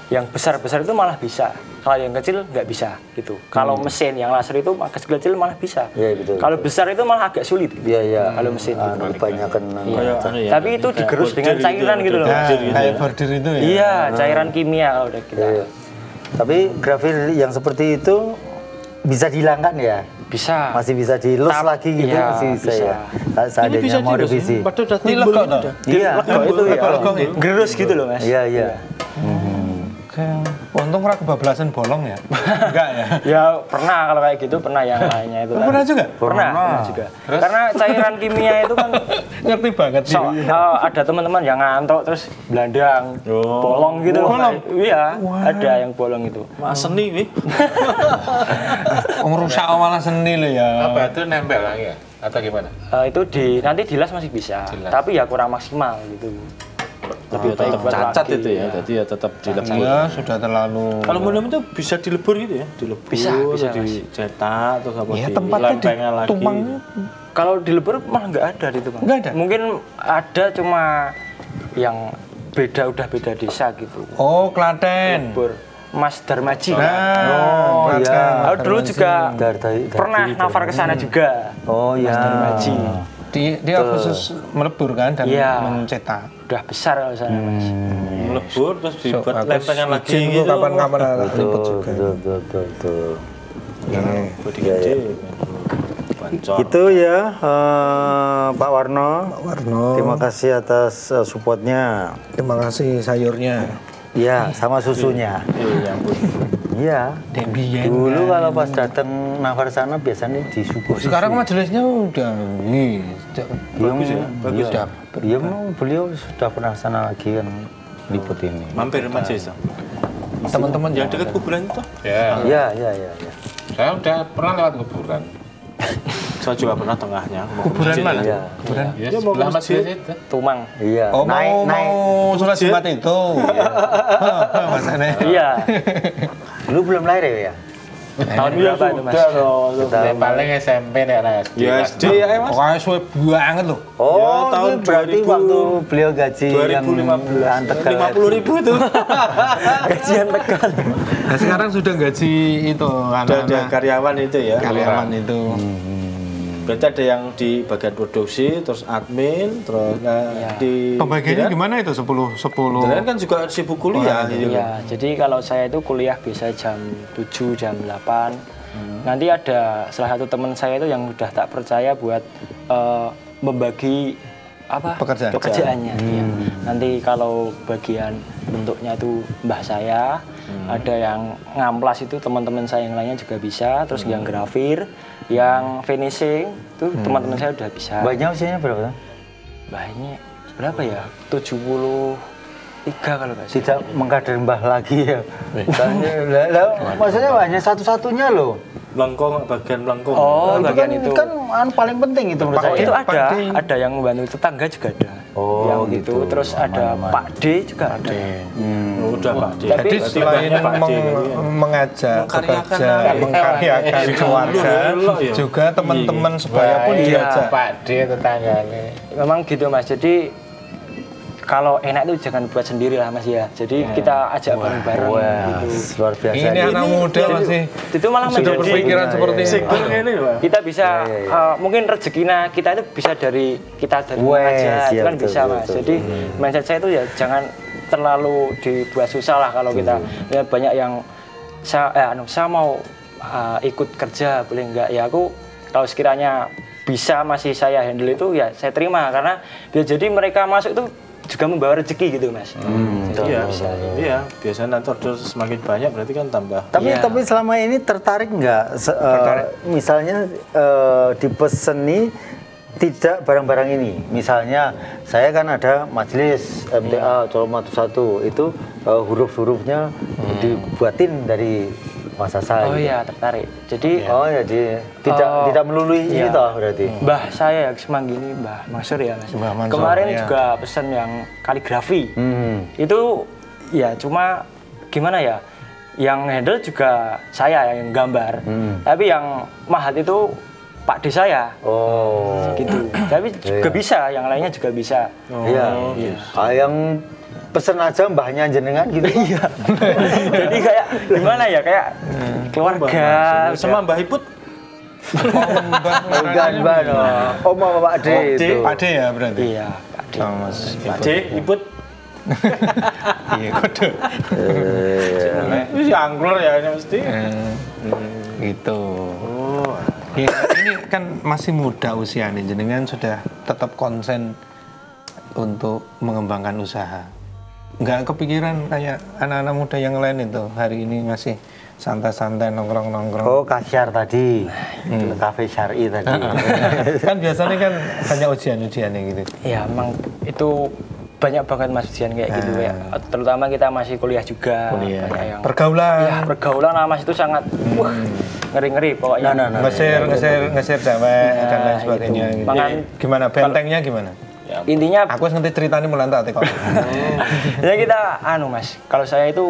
yang besar-besar itu malah bisa. Kalau yang kecil nggak bisa gitu. Kalau mesin yang laser itu kecil-kecil malah bisa. Iya, betul. Kalau besar itu malah agak sulit. Iya. Kalau mesin. Kebanyakan Iya. ya, Tapi itu digerus dengan cairan gitu loh. Nah, Bordir gitu kayak ya. bordir itu ya? Iya, cairan kimia kalau udah kita. Iya. Tapi grafir yang seperti itu bisa dihilangkan ya? Bisa. Masih bisa dilus lagi gitu, iya, masih bisa, bisa. ya? Ini Seandainya bisa mau dilus. revisi. Padahal udah Ini timbul lega gitu toh? dah. Iya. Lego itu ya. Gerus gitu loh Mas. Iya. Untung ora kebablasan bolong ya? Enggak ya? Ya pernah kalau kayak gitu, pernah yang lainnya itu. Pernah juga? Pernah juga. Karena cairan kimia itu kan Ngerti banget sih. ada teman-teman yang ngantuk terus belandang, bolong gitu. Bolong? Iya, ada yang bolong itu. Mas seni nih. Ngerusak malah seni lo ya. Apa itu nempel lagi ya? Atau gimana? Itu nanti dilas masih bisa, tapi ya kurang maksimal gitu. Tapi ya tetap buat cacat lagi, itu ya. ya. Jadi ya tetap dilebur. Iya, sudah terlalu. Kalau mudah itu bisa dilebur gitu ya? Dilebur, Bisa, atau Mas. dicetak, atau apa Ya tempatnya dilempengnya lagi. ditumpang. Kalau di Lebur malah nggak ada di itu Bang. Nggak ada? Mungkin ada cuma yang udah beda desa gitu. Oh, Klaten. Lebur. Mas Darmaji. Nah, Oh, Klaten. iya. Aku dulu juga pernah nafar ke sana juga. Oh iya. Mas Darmaji. Dia khusus melebur kan dan Iya. mencetak. Udah besar kalau sana Mas. Melebur terus dibuat aku lempengan lagi izin gitu. kapan-kapan liput juga. Betul. Bodi gede. Bancor. Itu ya Pak Warno. Terima kasih atas supportnya. Terima kasih sayurnya. Iya, sama susunya. Iya, ampun. Iya. Dembien. Dulu kalau pas datang nafar sana biasanya disuguh. Sekarang majelisnya udah bagus ya. Bagus ya. Iya, beliau sudah pernah sana lagi kan liput ini. Mampir majelis. teman-teman Yang dekat kuburan itu. Ya. Iya. Saya udah pernah lewat kuburan. Saya juga pernah tengahnya. Mau ke Kuburan masjid mana? ya. Iya. Ya, Ya, mau ke sebelah masjid. masjid itu. Tumang. Iya. Oh, mau sholat Jumat itu. Mas Ane. Iya. Lu belum lahir ya? Tahun berapa itu Mas? Yang paling SMP nih SD. Ya SD ya Mas. Pokoknya suwe banget loh. Oh, Ya, tahun ini berarti 2000. waktu beliau gaji 2015. Tegal. 50.000 itu. Gajian Tegal. Nah sekarang sudah gaji itu Ada anak-anak karyawan itu ya. karyawan itu. Berarti ada yang di bagian produksi, terus admin, terus di Pembagiannya ya. gimana itu 10? Kalian kan juga sibuk kuliah gitu. Iya, jadi kalau saya itu kuliah biasa jam 7, jam 8. Nanti ada salah satu teman saya itu yang udah tak percaya buat membagi pekerjaannya. Iya. Nanti kalau bagian bentuknya itu mbah saya, ada yang ngamplas itu teman-teman saya yang lainnya juga bisa, terus yang grafir, yang finishing itu teman-teman saya udah bisa. Banyak usianya berapa? Banyak berapa ya? 73 kalau nggak salah. Tidak mengkader mbah lagi ya. Maksudnya hanya satu-satunya loh. Melengkung, bagian melengkung. Oh, itu bagian kan, itu. kan paling penting itu menurut Oh, saya. itu Padi. ada yang membantu tetangga juga ada. Oh, yang gitu. itu terus ada Aman-aman. Pak D juga ada. Udah Pak D. Tapi Jadi berarti selain banyak Pak D gitu ya. mengajak, Mengkaryakan bekerja, lagi. mengkaryakan keluarga, ya. juga teman-teman sebaya pun Iya. diajak. Pak D tetangganya. Memang gitu Mas. Jadi kalau enak itu jangan buat sendiri lah Mas ya. Jadi kita ajak bareng-bareng gitu. Luar biasa. Ini anak muda masih Itu malah sudah menjadi berpikiran seperti ini. kita bisa mungkin rezekinya kita itu bisa dari kita dari rumah aja itu kan bisa Mas. Jadi mindset saya itu ya jangan terlalu dibuat susah lah kalau kita ya banyak yang saya mau ikut kerja boleh enggak ya aku kalau sekiranya bisa masih saya handle itu ya saya terima karena biar jadi mereka masuk itu juga membawa rezeki gitu Mas. Iya, biasanya nanti order semakin banyak berarti kan tambah. Tapi selama ini tertarik nggak? Misalnya dipeseni tidak barang-barang ini. Misalnya saya kan ada majelis MTA Colomadu 1 itu huruf-hurufnya dibuatin dari Mas Asa. Oh iya tertarik. Jadi jadi tidak melulu ini toh berarti. Mbah saya yang semanggini Mbah Mansur ya Mas. Kemarin juga pesan yang kaligrafi. Itu ya cuma gimana ya? Yang handle juga saya yang gambar. Tapi yang mahat itu Pak D saya. Gitu. Tapi juga bisa, yang lainnya juga bisa. Yang pesen aja mbahnya jenengan gitu. Iya. Jadi kayak gimana ya? Kayak keluarga sama Mbah Iput. Bukan Mbah no. Oma Pak D itu. Pak D ya berarti. Iya, Pak D. Sama Mas Pak D, Iput. Iya, kode. Wis angklor ya ini mesti. Gitu. Ya, ini kan masih muda usianya, jenengan sudah tetap konsen untuk mengembangkan usaha. Nggak kepikiran kayak anak-anak muda yang lain itu hari ini masih santai-santai nongkrong-nongkrong. Oh, kasyar tadi, kafe syari tadi. Kan biasanya kan banyak ujian-ujiannya gitu. Ya, emang itu banyak banget Mas ujian kayak gitu ya. Terutama kita masih kuliah juga. Banyak yang pergaulan Mas itu sangat ngeri-ngeri pokoknya. Ngeser cewek dan lain sebagainya. Gitu. Gimana bentengnya gimana? Ya, intinya aku ngerti ceritanya mulantak kok. Ya kita Mas, kalau saya itu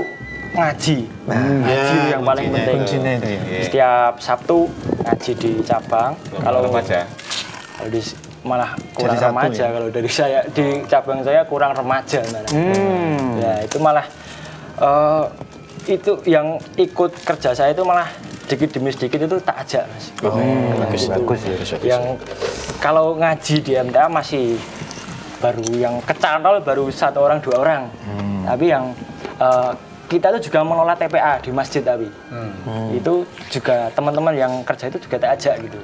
ngaji. Ngaji yang paling penting. Kuncinya itu ya. Setiap Sabtu ngaji di cabang. Kalau di malah kurang remaja kalau dari saya di cabang saya kurang remaja malah. Ya itu malah itu yang ikut kerja saya itu malah sedikit demi sedikit itu tak ajak Mas. Bagus ya. Yang kalau ngaji di MTA masih baru yang kecantol baru 1 orang 2 orang. Tapi yang kita itu juga mengelola TPA di masjid tapi itu juga teman-teman yang kerja itu juga tak ajak gitu.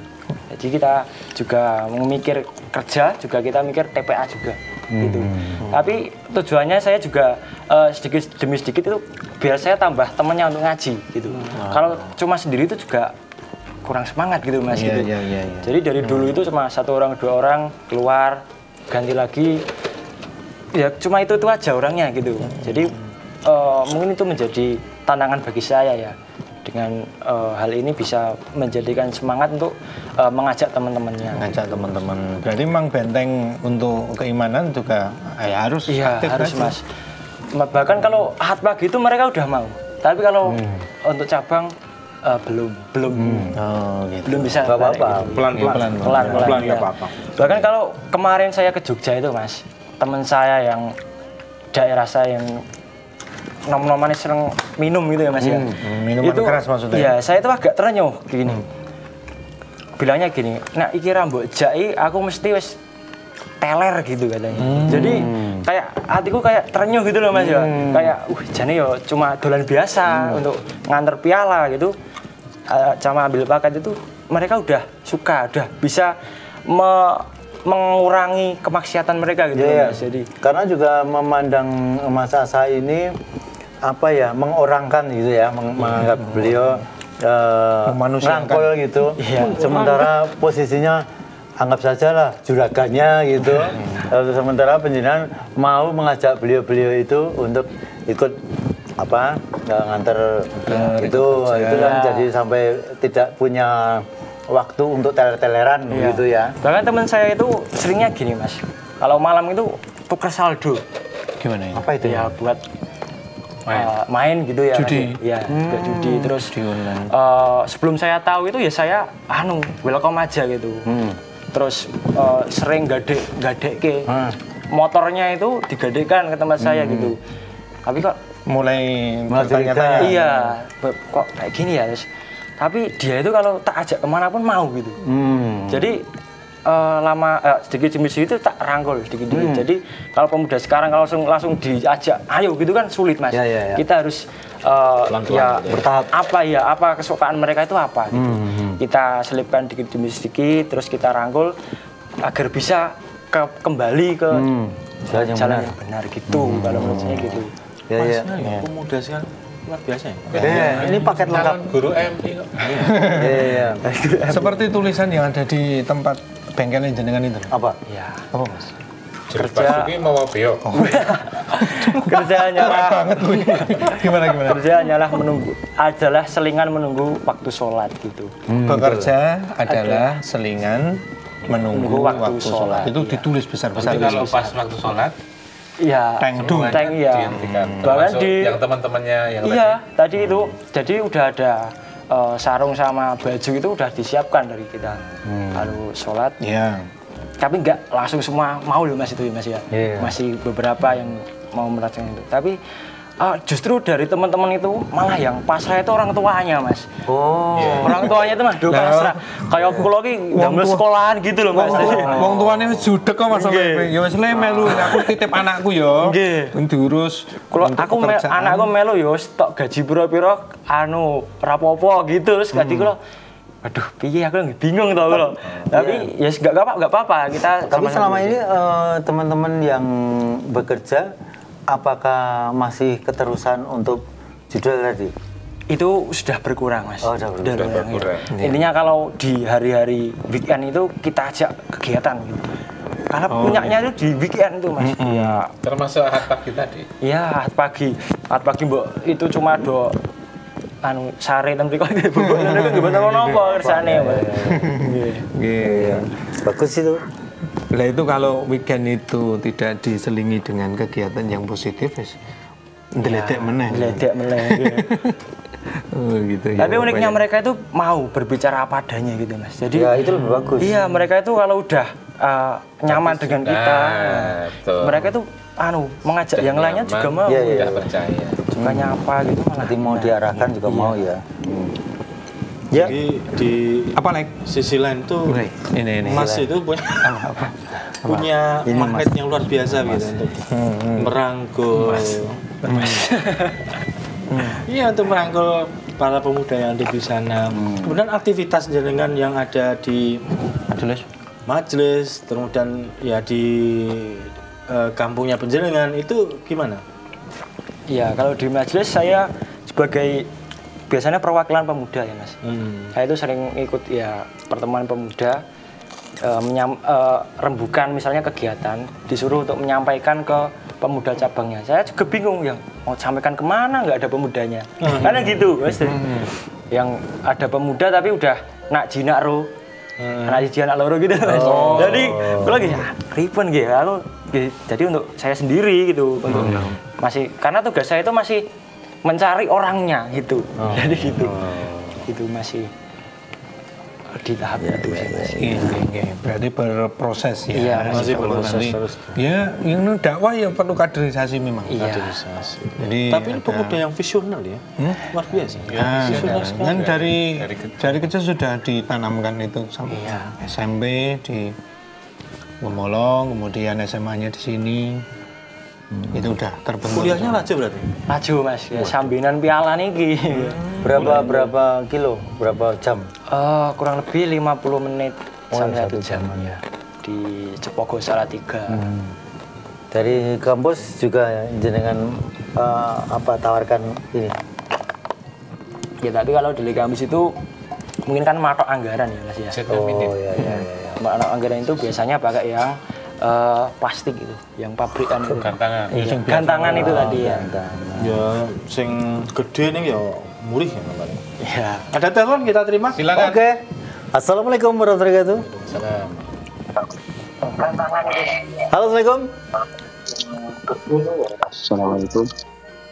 Jadi kita juga memikir kerja juga kita mikir TPA juga gitu. Tapi tujuannya saya juga sedikit demi sedikit itu biar saya tambah temannya untuk ngaji gitu. Kalau cuma sendiri itu juga kurang semangat gitu Mas gitu. Jadi dari dulu itu cuma 1 orang 2 orang keluar ganti lagi ya cuma itu aja orangnya gitu. Jadi mungkin itu menjadi tantangan bagi saya ya. Dengan hal ini bisa menjadikan semangat untuk mengajak teman-temannya. Ngajak teman-teman. Berarti memang benteng untuk keimanan juga harus aktif harus aja. Mas. Bahkan kalau ahad pagi itu mereka udah mau. Tapi kalau untuk cabang belum. Gitu. Belum bisa. Gak apa-apa. Pelan-pelan nggak apa-apa. Bahkan kalau kemarin saya ke Jogja itu Mas, teman saya yang daerah saya yang nom-noman sering minum gitu ya Mas ya. Minuman itu, keras maksudnya? Iya, saya itu agak terenyuh gini. Bilangnya gini, nah iki rambut jai aku mesti wis teler gitu katanya. Jadi kayak hatiku kayak terenyuh gitu loh Mas ya. Kayak jane yo cuma dolan biasa untuk nganter piala gitu. Sama ambil paket itu mereka udah suka, udah bisa mengurangi kemaksiatan mereka gitu Mas. Jadi karena juga memandang Mas Asa ini apa ya, mengorangkan gitu ya, menganggap beliau merangkul gitu. Sementara posisinya anggap saja lah juragannya gitu. Sementara penjenengan mau mengajak beliau-beliau itu untuk ikut nganter itu kan jadi sampai tidak punya waktu untuk teler-teleran gitu ya. Bahkan teman saya itu seringnya gini Mas, kalau malam itu tuker saldo. Gimana ini? Apa itu ya? Buat main gitu ya. Judi. Ya, juga judi. Terus online. Sebelum saya tahu itu ya saya welcome aja gitu. Terus sering gadek ke motornya itu digadekan ke tempat saya gitu. Tapi kok mulai cerita. bertanya-tanya. iya, kok kayak gini ya. Terus, tapi dia itu kalau tak ajak kemana pun mau gitu. Jadi sedikit demi sedikit itu tak rangkul sedikit demi. Jadi kalau pemuda sekarang kalau langsung diajak, ayo gitu kan sulit mas. Ya. Kita harus bertahap. Apa kesukaan mereka itu apa gitu. Kita selipkan sedikit demi sedikit, terus kita rangkul agar bisa kembali ke jalan yang benar gitu. Kalau menurut saya gitu. Ya, pemuda sekarang luar biasa ya. Ini paket lengkap. Guru MI kok. Iya. Seperti tulisan yang ada di tempat bengkel jenengan itu. Apa? Ya. Apa mas? Kerja ini mau beo. Kerja hanyalah Gimana? kerja hanyalah adalah selingan menunggu waktu sholat gitu. Bekerja adalah selingan menunggu waktu sholat. Itu ditulis besar-besar. Nanti kalau pas waktu sholat, Iya. Tank ya. dihentikan. Bahkan Termasuk yang teman-temannya yang iya, tadi itu. Jadi udah ada sarung sama baju itu udah disiapkan dari kita. Lalu sholat. Iya. Tapi nggak langsung semua mau loh mas itu mas ya. Iya. Masih beberapa yang mau melakukan itu. Tapi justru dari teman-teman itu malah yang pasrah itu orang tuanya mas. Orang tuanya itu mas do pasrah. Kayak aku lagi damel sekolahan gitu loh mas. Wong tuane wis judek kok Mas sampe. Ya wis le melu aku titip anakku ya. Nggih. Diurus. Kalau aku anakku melu ya wis tok gaji pira-pira rapopo gitu terus gaji kula aduh piye aku lagi bingung tau lho. Tapi ya enggak apa-apa kita. Tapi selama ini teman-teman yang bekerja apakah masih keterusan untuk judul tadi? Itu sudah berkurang mas. Oh, sudah berkurang. Ya. Intinya kalau di hari-hari weekend itu kita ajak kegiatan gitu. Karena punyanya itu di weekend itu mas. Ya. termasuk ahad pagi tadi. Iya ahad pagi mbok itu cuma sare dan mriko iki bobone niku gimana napa kersane mas. Nggih. Bagus itu. Lah itu kalau weekend itu tidak diselingi dengan kegiatan yang positif wis ndeledek meneh. Ndeledek meneh. Oh gitu ya. Tapi uniknya mereka itu mau berbicara apa adanya gitu mas. Jadi Ya itu lebih bagus. iya mereka itu kalau udah nyaman dengan kita, betul. mereka itu mengajak yang lainnya juga mau. Iya. Tidak percaya. Sukanya apa gitu malah. Nanti mau diarahkan juga mau ya. Ya. Jadi di Apa like? sisi lain tuh Ini. Mas itu punya magnet yang luar biasa gitu untuk merangkul. Iya untuk merangkul para pemuda yang ada di sana. Kemudian aktivitas jenengan yang ada di majelis, kemudian ya di kampungnya penjenengan itu gimana? Iya kalau di majelis saya sebagai biasanya perwakilan pemuda ya mas. Saya itu sering ikut ya pertemuan pemuda rembukan misalnya kegiatan disuruh untuk menyampaikan ke pemuda cabangnya. Saya juga bingung yang mau sampaikan kemana nggak ada pemudanya. Karena gitu mas. Yang ada pemuda tapi udah nak jinak ro. Anak siji anak loro gitu. Jadi gue lagi riben gitu. Jadi untuk saya sendiri gitu untuk masih karena tugas saya itu masih mencari orangnya gitu. Jadi gitu. Itu masih di tahap itu sih masih. Iya. Berarti berproses ya. Iya, masih berproses Nanti, terus. Ya, ini dakwah ya perlu kaderisasi memang. Iya. Jadi Tapi ini pemuda yang visioner ya, luar biasa. Visioner sekali. kan dari kecil sudah ditanamkan itu sampai SMP di Gemolong, kemudian SMA-nya di sini. Itu udah terbentuk. Kuliahnya laju berarti? Maju mas, ya sambinan piala niki. Berapa kilo? Berapa jam? Kurang lebih 50 menit sampai 1 jam ya. Di Cepogo Salatiga. Dari kampus juga jenengan tawarkan ini? Ya tapi kalau dari kampus itu mungkin kan matok anggaran ya mas ya. Iya. Matok anggaran itu biasanya pakai yang plastik itu, yang pabrikan itu. Gantangan. Iya, gantangan itu tadi ya. Ya, sing gede nih ya murih ya namanya. Iya. Ada telepon kita terima? Silakan. Oke. Assalamualaikum warahmatullahi wabarakatuh. Salam. Halo, Assalamualaikum. Assalamualaikum.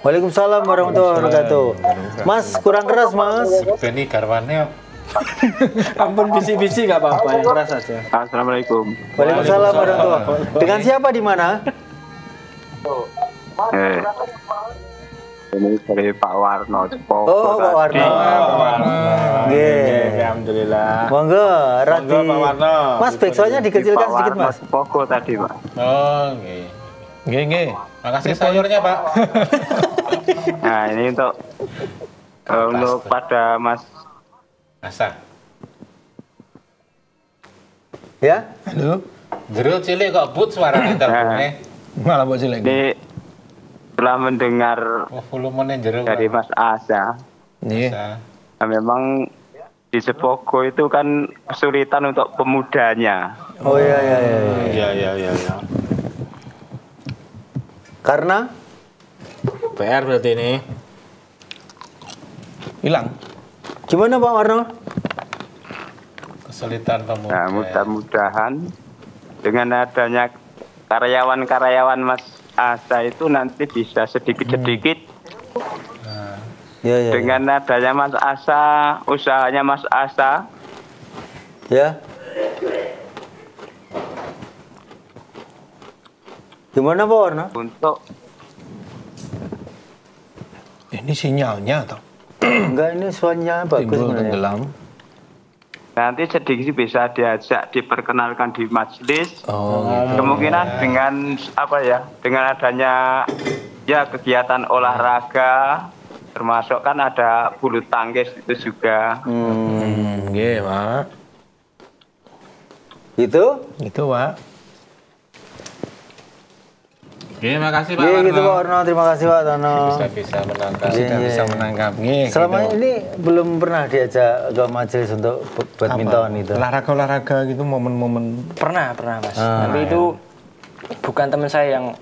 Waalaikumsalam warahmatullahi wabarakatuh. Mas, kurang keras, Mas. Beni garwane Ampun bisi-bisi nggak apa-apa, yang keras saja. Assalamualaikum. Waalaikumsalam warahmatullahi wabarakatuh. Dengan siapa di mana? Ini dari Pak Warno. Oh, Pak Warno. Nggih. Alhamdulillah. Monggo, Monggo, Pak Warno. Mas, backsoundnya dikecilkan sedikit, Mas. Poko tadi, Pak. Oh, nggih. Nggih. Makasih sayurnya, Pak. Nah, ini untuk pada Mas Asa. Ya? Halo. Jero cilik kok but suaranya terbunyi. Malah buat jelek. ini setelah mendengar Oh, volumenya jero. dari Mas Asa, Nggih. nah, memang di Sepogo itu kan kesulitan untuk pemudanya. Oh iya. Iya. Karena PR berarti ini. Hilang. gimana Pak Warno? Kesulitan Nah, pemuda. mudah-mudahan dengan adanya karyawan-karyawan Mas Asa itu nanti bisa sedikit-sedikit Ya. dengan adanya Mas Asa, usahanya Mas Asa, Ya. Gimana Pak Warno? untuk Ini sinyalnya atau Enggak, ini suaranya bagus timbul sebenarnya. tenggelam. nanti sedikit bisa diajak diperkenalkan di majelis. Oh, gitu. Kemungkinan dengan apa ya? Dengan adanya ya kegiatan olahraga, termasuk kan ada bulu tangkis itu juga. Nggih, Pak. Gitu? Gitu, Pak. Oke, makasih Pak Iya Warno. gitu Pak Warno, terima kasih Pak Tono. Bisa menangkap. Sudah Iya. bisa menangkap. Nggih. Selama gitu. ini belum pernah diajak ke majelis untuk badminton itu. Olahraga gitu momen-momen. Pernah Mas. Tapi itu bukan teman saya yang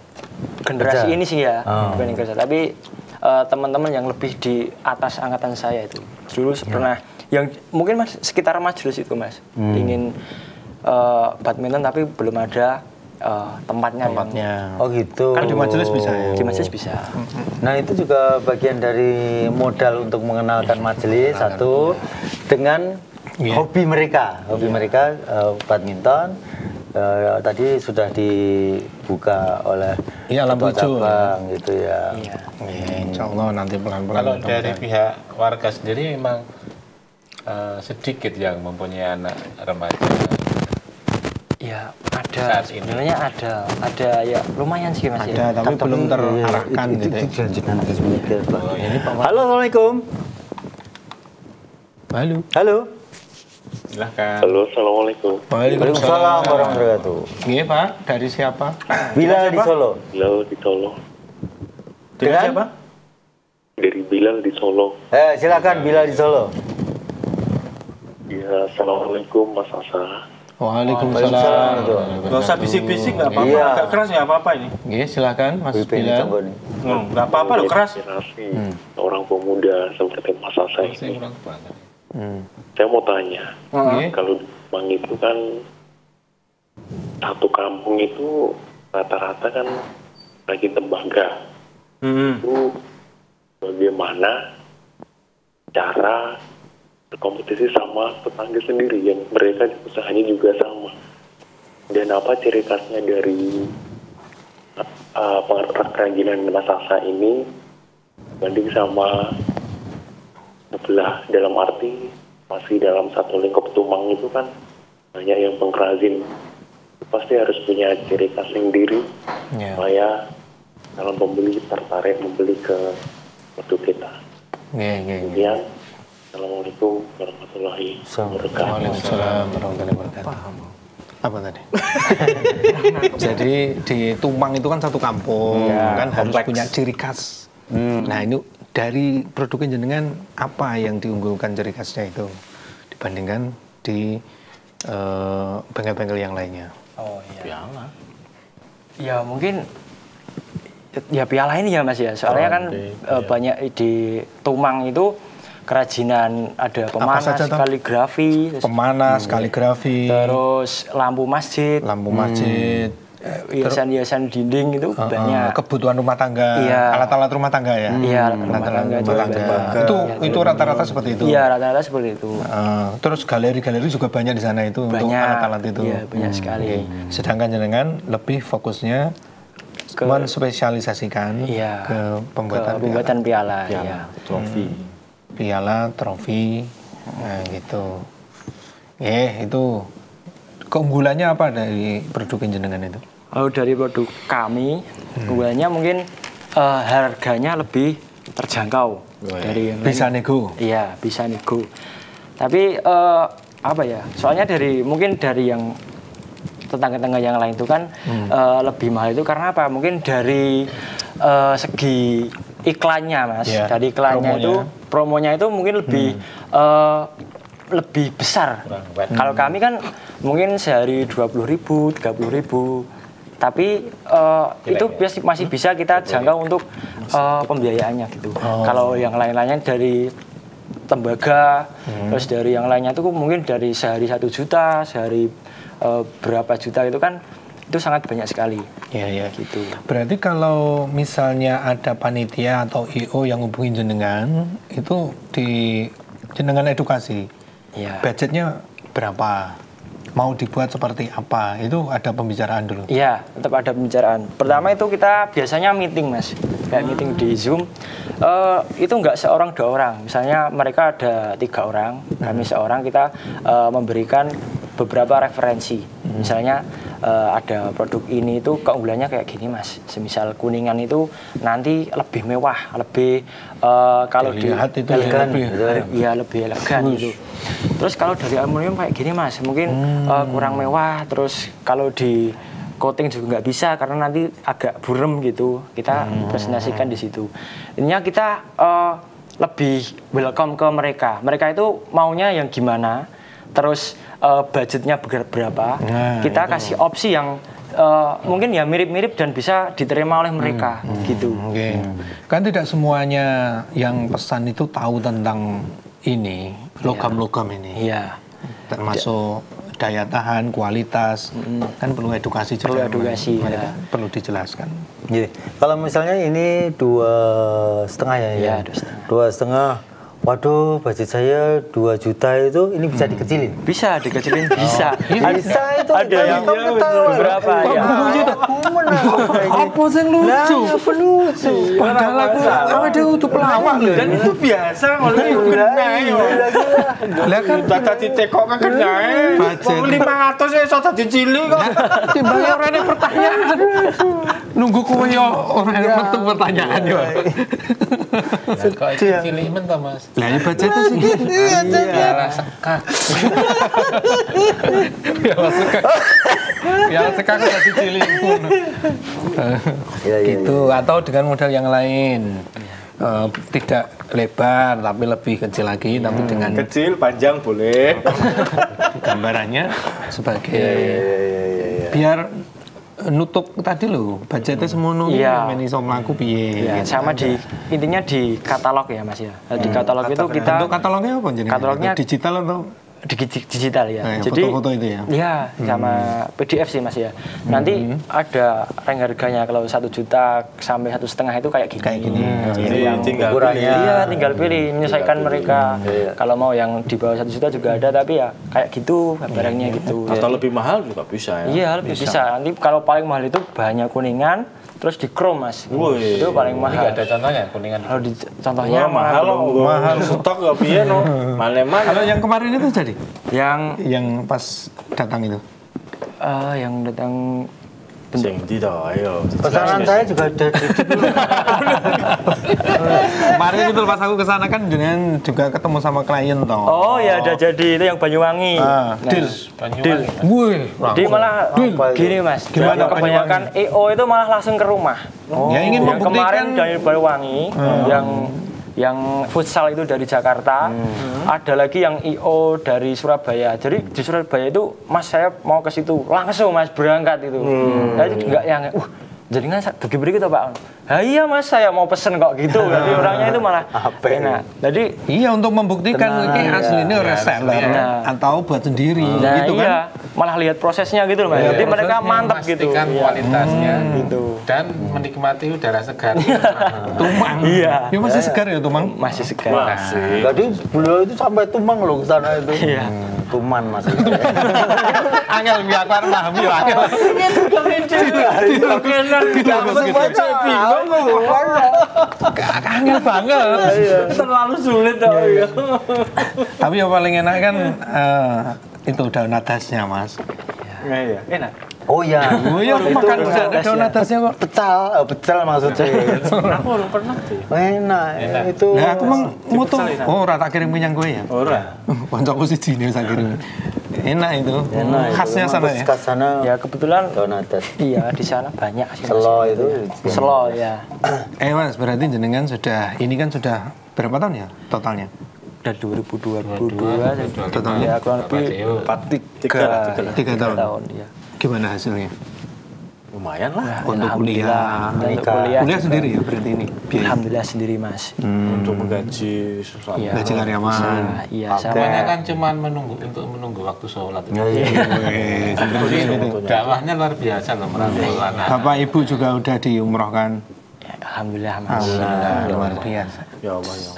generasi Kerja. ini sih ya, Oh. bukan yang kerja. Tapi teman-teman yang lebih di atas angkatan saya itu. Dulu pernah yang mungkin Mas sekitar majelis itu Mas. Ingin badminton tapi belum ada tempatnya. Tempatnya. Oh gitu. Kan di majelis bisa ya. Di majelis bisa. Nah itu juga bagian dari modal untuk mengenalkan majelis satu dengan Iya. hobi mereka badminton. Tadi sudah dibuka oleh Iya, lampu ketua hijau. cabang gitu ya. Iya. Insya Allah nanti pelan-pelan. Kalau dari pihak warga sendiri memang sedikit yang mempunyai anak remaja. Ya ada, Saat ini. sebenarnya ada ya lumayan sih Mas ya. Ada, tapi belum terarahkan gitu ya. Dilanjutkan nanti sedikit, Pak. Ini Pak. Halo, assalamualaikum. Halo. Halo. Silahkan. Halo, assalamualaikum. Waalaikumsalam warahmatullahi wabarakatuh. Nggih, Pak. Dari siapa? Bilal di Solo. Bilal di Solo. Dengan siapa? Dari Bilal di Solo. Silakan Bilal di Solo. Ya, assalamualaikum Mas Asa. Waalaikumsalam. Nggak usah bisik-bisik, nggak apa-apa. Iya. Agak keras nggak apa-apa ini. Nggih, silakan Mas Bilal. Nggak apa-apa loh, keras. Inspirasi orang pemuda seperti Mas Asa ini. Saya mau tanya, Nggih. kalau di Jepang itu kan satu kampung itu rata-rata kan lagi tembaga. Itu bagaimana cara berkompetisi sama tetangga sendiri yang mereka usahanya juga sama, dan apa ciri khasnya dari kerajinan Mas Asa ini banding sama sebelah, dalam arti masih dalam satu lingkup Tumang itu kan banyak yang pengrajin, pasti harus punya ciri khas sendiri Ya. supaya calon pembeli tertarik membeli ke produk kita. Nggih. Kemudian Assalamualaikum warahmatullahi wabarakatuh. Waalaikumsalam warahmatullahi wabarakatuh. Apa tadi? Jadi di Tumang itu kan satu kampung, kan harus punya ciri khas. Nah ini dari produk jenengan apa yang diunggulkan ciri khasnya itu dibandingkan di bengkel-bengkel yang lainnya? Oh iya. Ya mungkin ya piala ini ya Mas ya. Soalnya kan banyak di Tumang itu kerajinan, ada pemanas, saja, Tom? kaligrafi, Pemanas, kaligrafi, terus lampu masjid. lampu masjid, hiasan-hiasan dinding itu banyak. Kebutuhan rumah tangga, Iya. alat-alat rumah tangga ya. Iya, alat rumah tangga itu banyak. Itu rata-rata seperti itu. Iya, rata-rata seperti itu. Terus galeri-galeri juga banyak di sana itu untuk Banyak. alat-alat itu. Iya, banyak sekali. Sedangkan jenengan lebih fokusnya menspesialisasikan Iya, ke pembuatan piala. Iya. piala, trofi, nah gitu. Itu keunggulannya apa dari produk jenengan itu? Kalau dari produk kami, keunggulannya mungkin harganya lebih terjangkau dari yang Bisa lain. nego? Iya, bisa nego. Tapi apa ya? Soalnya mungkin dari yang tetangga-tetangga yang lain itu kan lebih mahal itu karena apa? Mungkin dari segi iklannya, Mas. Yeah, dari iklannya promonya itu mungkin lebih besar. Kalau kami kan mungkin sehari 20.000, 30.000. Tapi itu masih bisa kita jangkau untuk pembiayaannya gitu. Kalau yang lain-lainnya dari tembaga, terus dari yang lainnya itu mungkin dari sehari 1 juta, sehari berapa juta itu kan itu sangat banyak sekali. Iya. Gitu. Berarti kalau misalnya ada panitia atau IO yang hubungin jenengan, itu di jenengan edukasi. Iya. Budgetnya berapa? Mau dibuat seperti apa? Itu ada pembicaraan dulu. Iya, tetap ada pembicaraan. Pertama itu kita biasanya meeting, Mas. Kayak meeting di Zoom. Itu nggak seorang 2 orang. Misalnya mereka ada 3 orang, kami seorang, kita memberikan beberapa referensi. Misalnya ada produk ini itu keunggulannya kayak gini, Mas. Semisal Kuningan itu nanti lebih mewah, lebih kalau dilihat itu lebih elegan gitu. Terus kalau dari aluminium kayak gini, Mas, mungkin kurang mewah. Terus kalau di coating juga nggak bisa karena nanti agak burem gitu. Kita presentasikan di situ. Intinya kita lebih welcome ke mereka. Mereka itu maunya yang gimana, terus budgetnya berapa. Kita kasih opsi yang mungkin ya mirip-mirip dan bisa diterima oleh mereka gitu. Kan tidak semuanya yang pesan itu tahu tentang ini, logam-logam ini. Iya. Termasuk daya tahan, kualitas, kan perlu edukasi juga. Perlu edukasi, ya. Perlu dijelaskan. Jadi, kalau misalnya ini 2,5 ya? Iya, 2,5. Waduh, budget saya 2 juta itu, ini bisa dikecilin? Bisa dikecilin, bisa. Bisa itu. Ada yang berapa ya? Apa sih lucu? Apa lucu? Padahal aku ada untuk pelawak loh. Dan itu biasa kalau itu kena ya. Lah kan Data ditekok kan kena. Budget. 500 ya iso dadi cilik kok. timbangnya orang yang pertanyaan. Nunggu kowe yo orang yang metu pertanyaan yo. Kok cilimen to, Mas? Lah ini budgetnya sih. Piala sekak. Piala sekak. Piala sekak jadi cilimen. Gitu, atau dengan model yang lain. Tidak lebar tapi lebih kecil lagi, tapi dengan Kecil, panjang boleh. gambarannya sebagai biar nutup tadi loh budgetnya semono men iso mlaku piye. Iya, gitu. sama intinya di katalog ya, Mas ya. Di katalog itu kita bentuk katalognya apa jenenge? Katalognya digital atau digital ya. Nah, Jadi foto-foto itu ya. Iya, sama PDF sih, Mas ya. Nanti ada range harganya kalau 1 juta sampai 1,5 itu kayak gini. Kayak gini. Jadi tinggal ukurannya. Iya, tinggal pilih, menyesuaikan mereka. Kalau mau yang di bawah 1 juta juga ada, tapi ya kayak gitu barangnya gitu. Atau lebih mahal juga bisa ya. Iya, lebih bisa. Nanti kalau paling mahal itu bahannya Kuningan, terus di chrome, Mas. Itu paling mahal. Ada contohnya Kuningan. Kalau contohnya mahal stok ya piye no. Maleman. Kalau yang kemarin itu jadi yang pas datang itu. yang datang Sing ndi to, ayo. Pesanan saya juga ada di Kemarin itu pas aku kesana kan dengan juga ketemu sama klien toh. Oh ya, ada jadi itu yang Banyuwangi. Deal. Deal. Wih, Jadi malah gini, Mas. Gimana Kebanyakan EO itu malah langsung ke rumah. Ya ingin Yang kemarin membuktikan dari Banyuwangi, yang futsal itu dari Jakarta, ada lagi yang IO dari Surabaya. Jadi di Surabaya itu, Mas saya mau ke situ, langsung Mas berangkat itu. Nah, itu enggak yang Jenengan bagi-bagi gitu Pak. Iya Mas, saya mau pesen kok gitu. Jadi orangnya itu malah enak. Jadi iya untuk membuktikan ini asli ini reseller atau buat sendiri gitu kan. Iya, malah lihat prosesnya gitu loh Mas. Jadi mereka mantap gitu. Memastikan kualitasnya gitu. Dan menikmati udara segar. Tumang. Iya. Ya masih segar ya Tumang. Masih segar. Jadi beliau itu sampai Tumang loh ke sana itu. Iya. Tuman Mas. Angel biar aku paham ya. Angel banget. Terlalu sulit dong. Tapi yang paling enak kan itu daun atasnya Mas. Iya. Enak. Oh iya. Oh iya, aku makan daun atasnya kok. Pecal maksudnya. Aku belum pernah tuh. Enak. Itu. Nah, aku mang mutu. Oh, ora tak kirim minyak gue ya. Ora. Koncoku siji ne tak kirim. Enak itu. Khasnya sana ya. Khas sana. Ya kebetulan Daun atas. iya di sana banyak sih. Selo itu. Selo ya. Mas, berarti jenengan sudah ini kan sudah berapa tahun ya totalnya? Udah 2022 Totalnya? ya kurang lebih 3 tahun ya. Gimana hasilnya? Lumayan lah. Untuk kuliah. Untuk kuliah Kuliah juga. sendiri ya berarti ini. Biaya. Alhamdulillah sendiri Mas. Untuk menggaji sesuatu. Iya. Gaji karyawan. Iya Semuanya sama. kan cuma menunggu waktu sholat. Wih, Dakwahnya luar biasa loh merangkul anak. Bapak Ibu juga udah diumrohkan. Ya, Alhamdulillah Mas. Alhamdulillah, luar biasa. Ya Allah ya.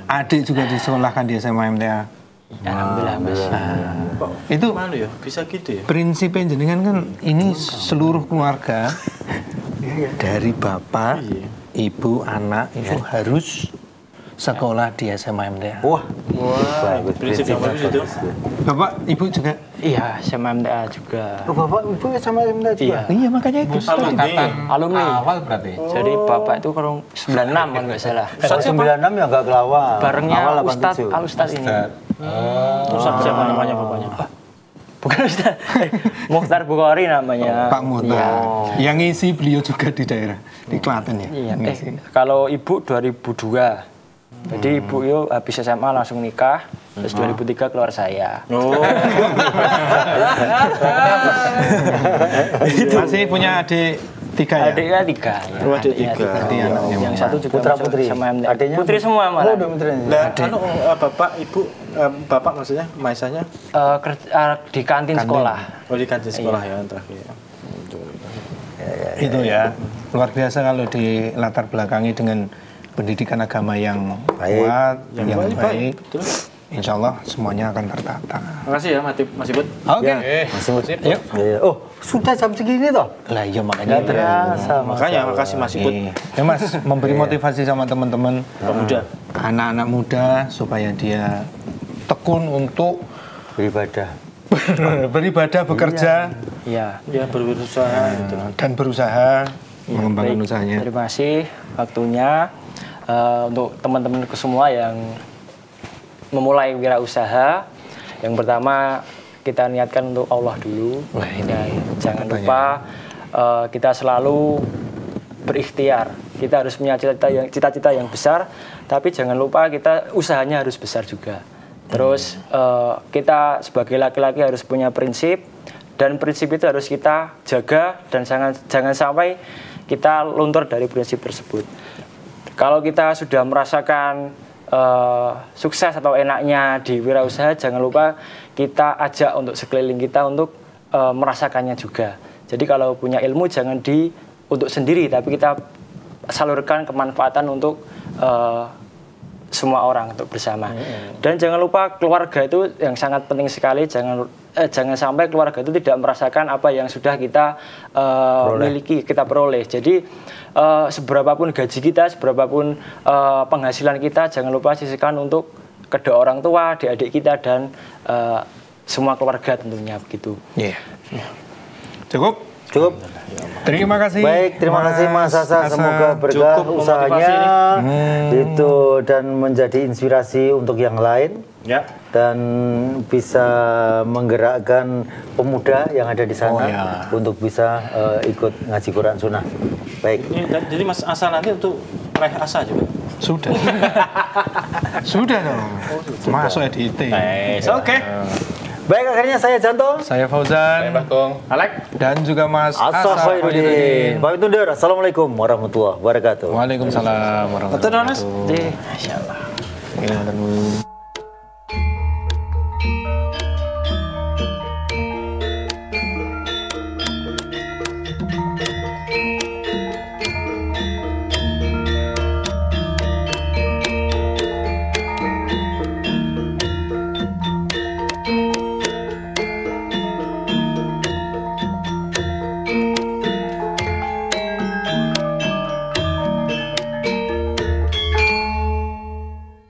Adik juga disekolahkan di SMA MTA. Alhamdulillah Mas. Itu Mana ya? Bisa gitu ya? prinsipnya jenengan kan ini seluruh keluarga dari bapak, ibu, anak itu harus sekolah di SMA MTA. Wah. Prinsip yang bagus itu. Bapak, ibu juga? Iya, sama MTA juga. Oh, Bapak Ibu sama MTA juga? Iya, makanya itu. Angkatan Alumni. awal berarti. Jadi bapak itu kalau 96 kan nggak salah. Ustaz 96 ya enggak kelawar. Barengnya Awal Ustadz 87. Al-Ustadz ini. Ustaz siapa namanya bapaknya? Bukan Ustadz. Mukhtar Bukhari namanya. Pak Muhtar. Iya. Yang ngisi beliau juga di daerah, di Klaten ya? Iya. Ngisi. Kalau ibu 2002. Jadi ibu itu habis SMA langsung nikah. Terus 2003 keluar saya. Oh. Masih punya adik 3 ya? Adiknya 3. Ya. Oh, adik Adiknya 3. Adik anaknya. Yang satu juga Putra masuk putri. sama MTA. Adiknya Putri semua Oh, malah. udah putri. Nah, bapak, ibu, bapak maksudnya, maisanya? Di kantin sekolah. Oh di kantin sekolah ya terakhir. Itu ya, luar biasa kalau di latar belakangi dengan pendidikan agama yang kuat, yang baik. Betul. Insya Allah semuanya akan tertata. Makasih ya Mas Ibut. Oke, Masih yuk. Iya. Oh, sudah jam segini toh? Lah iya makanya. Enggak terasa. Makanya makasih Mas Ibut. Ya Mas, memberi motivasi sama teman-teman Pemuda. anak-anak muda supaya dia tekun untuk beribadah, bekerja, Iya. Ya berusaha gitu. dan berusaha mengembangkan Baik, usahanya. terima kasih waktunya untuk teman-teman semua yang memulai wirausaha. Yang pertama kita niatkan untuk Allah dulu. Wah, ini Jangan banyak. lupa kita selalu berikhtiar. Kita harus punya cita-cita yang besar, tapi jangan lupa kita usahanya harus besar juga. Terus kita sebagai laki-laki harus punya prinsip, dan prinsip itu harus kita jaga, dan jangan sampai kita luntur dari prinsip tersebut. Kalau kita sudah merasakan sukses atau enaknya di wirausaha, jangan lupa kita ajak untuk sekeliling kita untuk merasakannya juga. Jadi kalau punya ilmu jangan untuk sendiri, tapi kita salurkan kemanfaatan untuk semua orang, untuk bersama. Dan jangan lupa keluarga itu yang sangat penting sekali. Jangan sampai keluarga itu tidak merasakan apa yang sudah kita miliki, kita peroleh. Jadi seberapapun gaji kita, seberapapun penghasilan kita, jangan lupa sisihkan untuk kedua orang tua, adik-adik kita, dan semua keluarga tentunya begitu. Iya. Cukup? Cukup. Terima kasih. Baik, terima kasih Mas Asa. Semoga berkah usahanya itu dan menjadi inspirasi untuk yang lain. Ya. Dan bisa menggerakkan pemuda yang ada di sana untuk bisa ikut ngaji Quran Sunnah. Baik. Jadi Mas Asa nanti untuk raih Asa juga. Sudah. Sudah dong. Masuk EDT. Oke. Baik, akhirnya saya Janto. Saya Fauzan. Saya Bagong. Alek. Dan juga Mas Asa Khairuddin. Pamit undur. Assalamualaikum warahmatullahi wabarakatuh. Waalaikumsalam warahmatullahi wabarakatuh. Masya Allah. Ini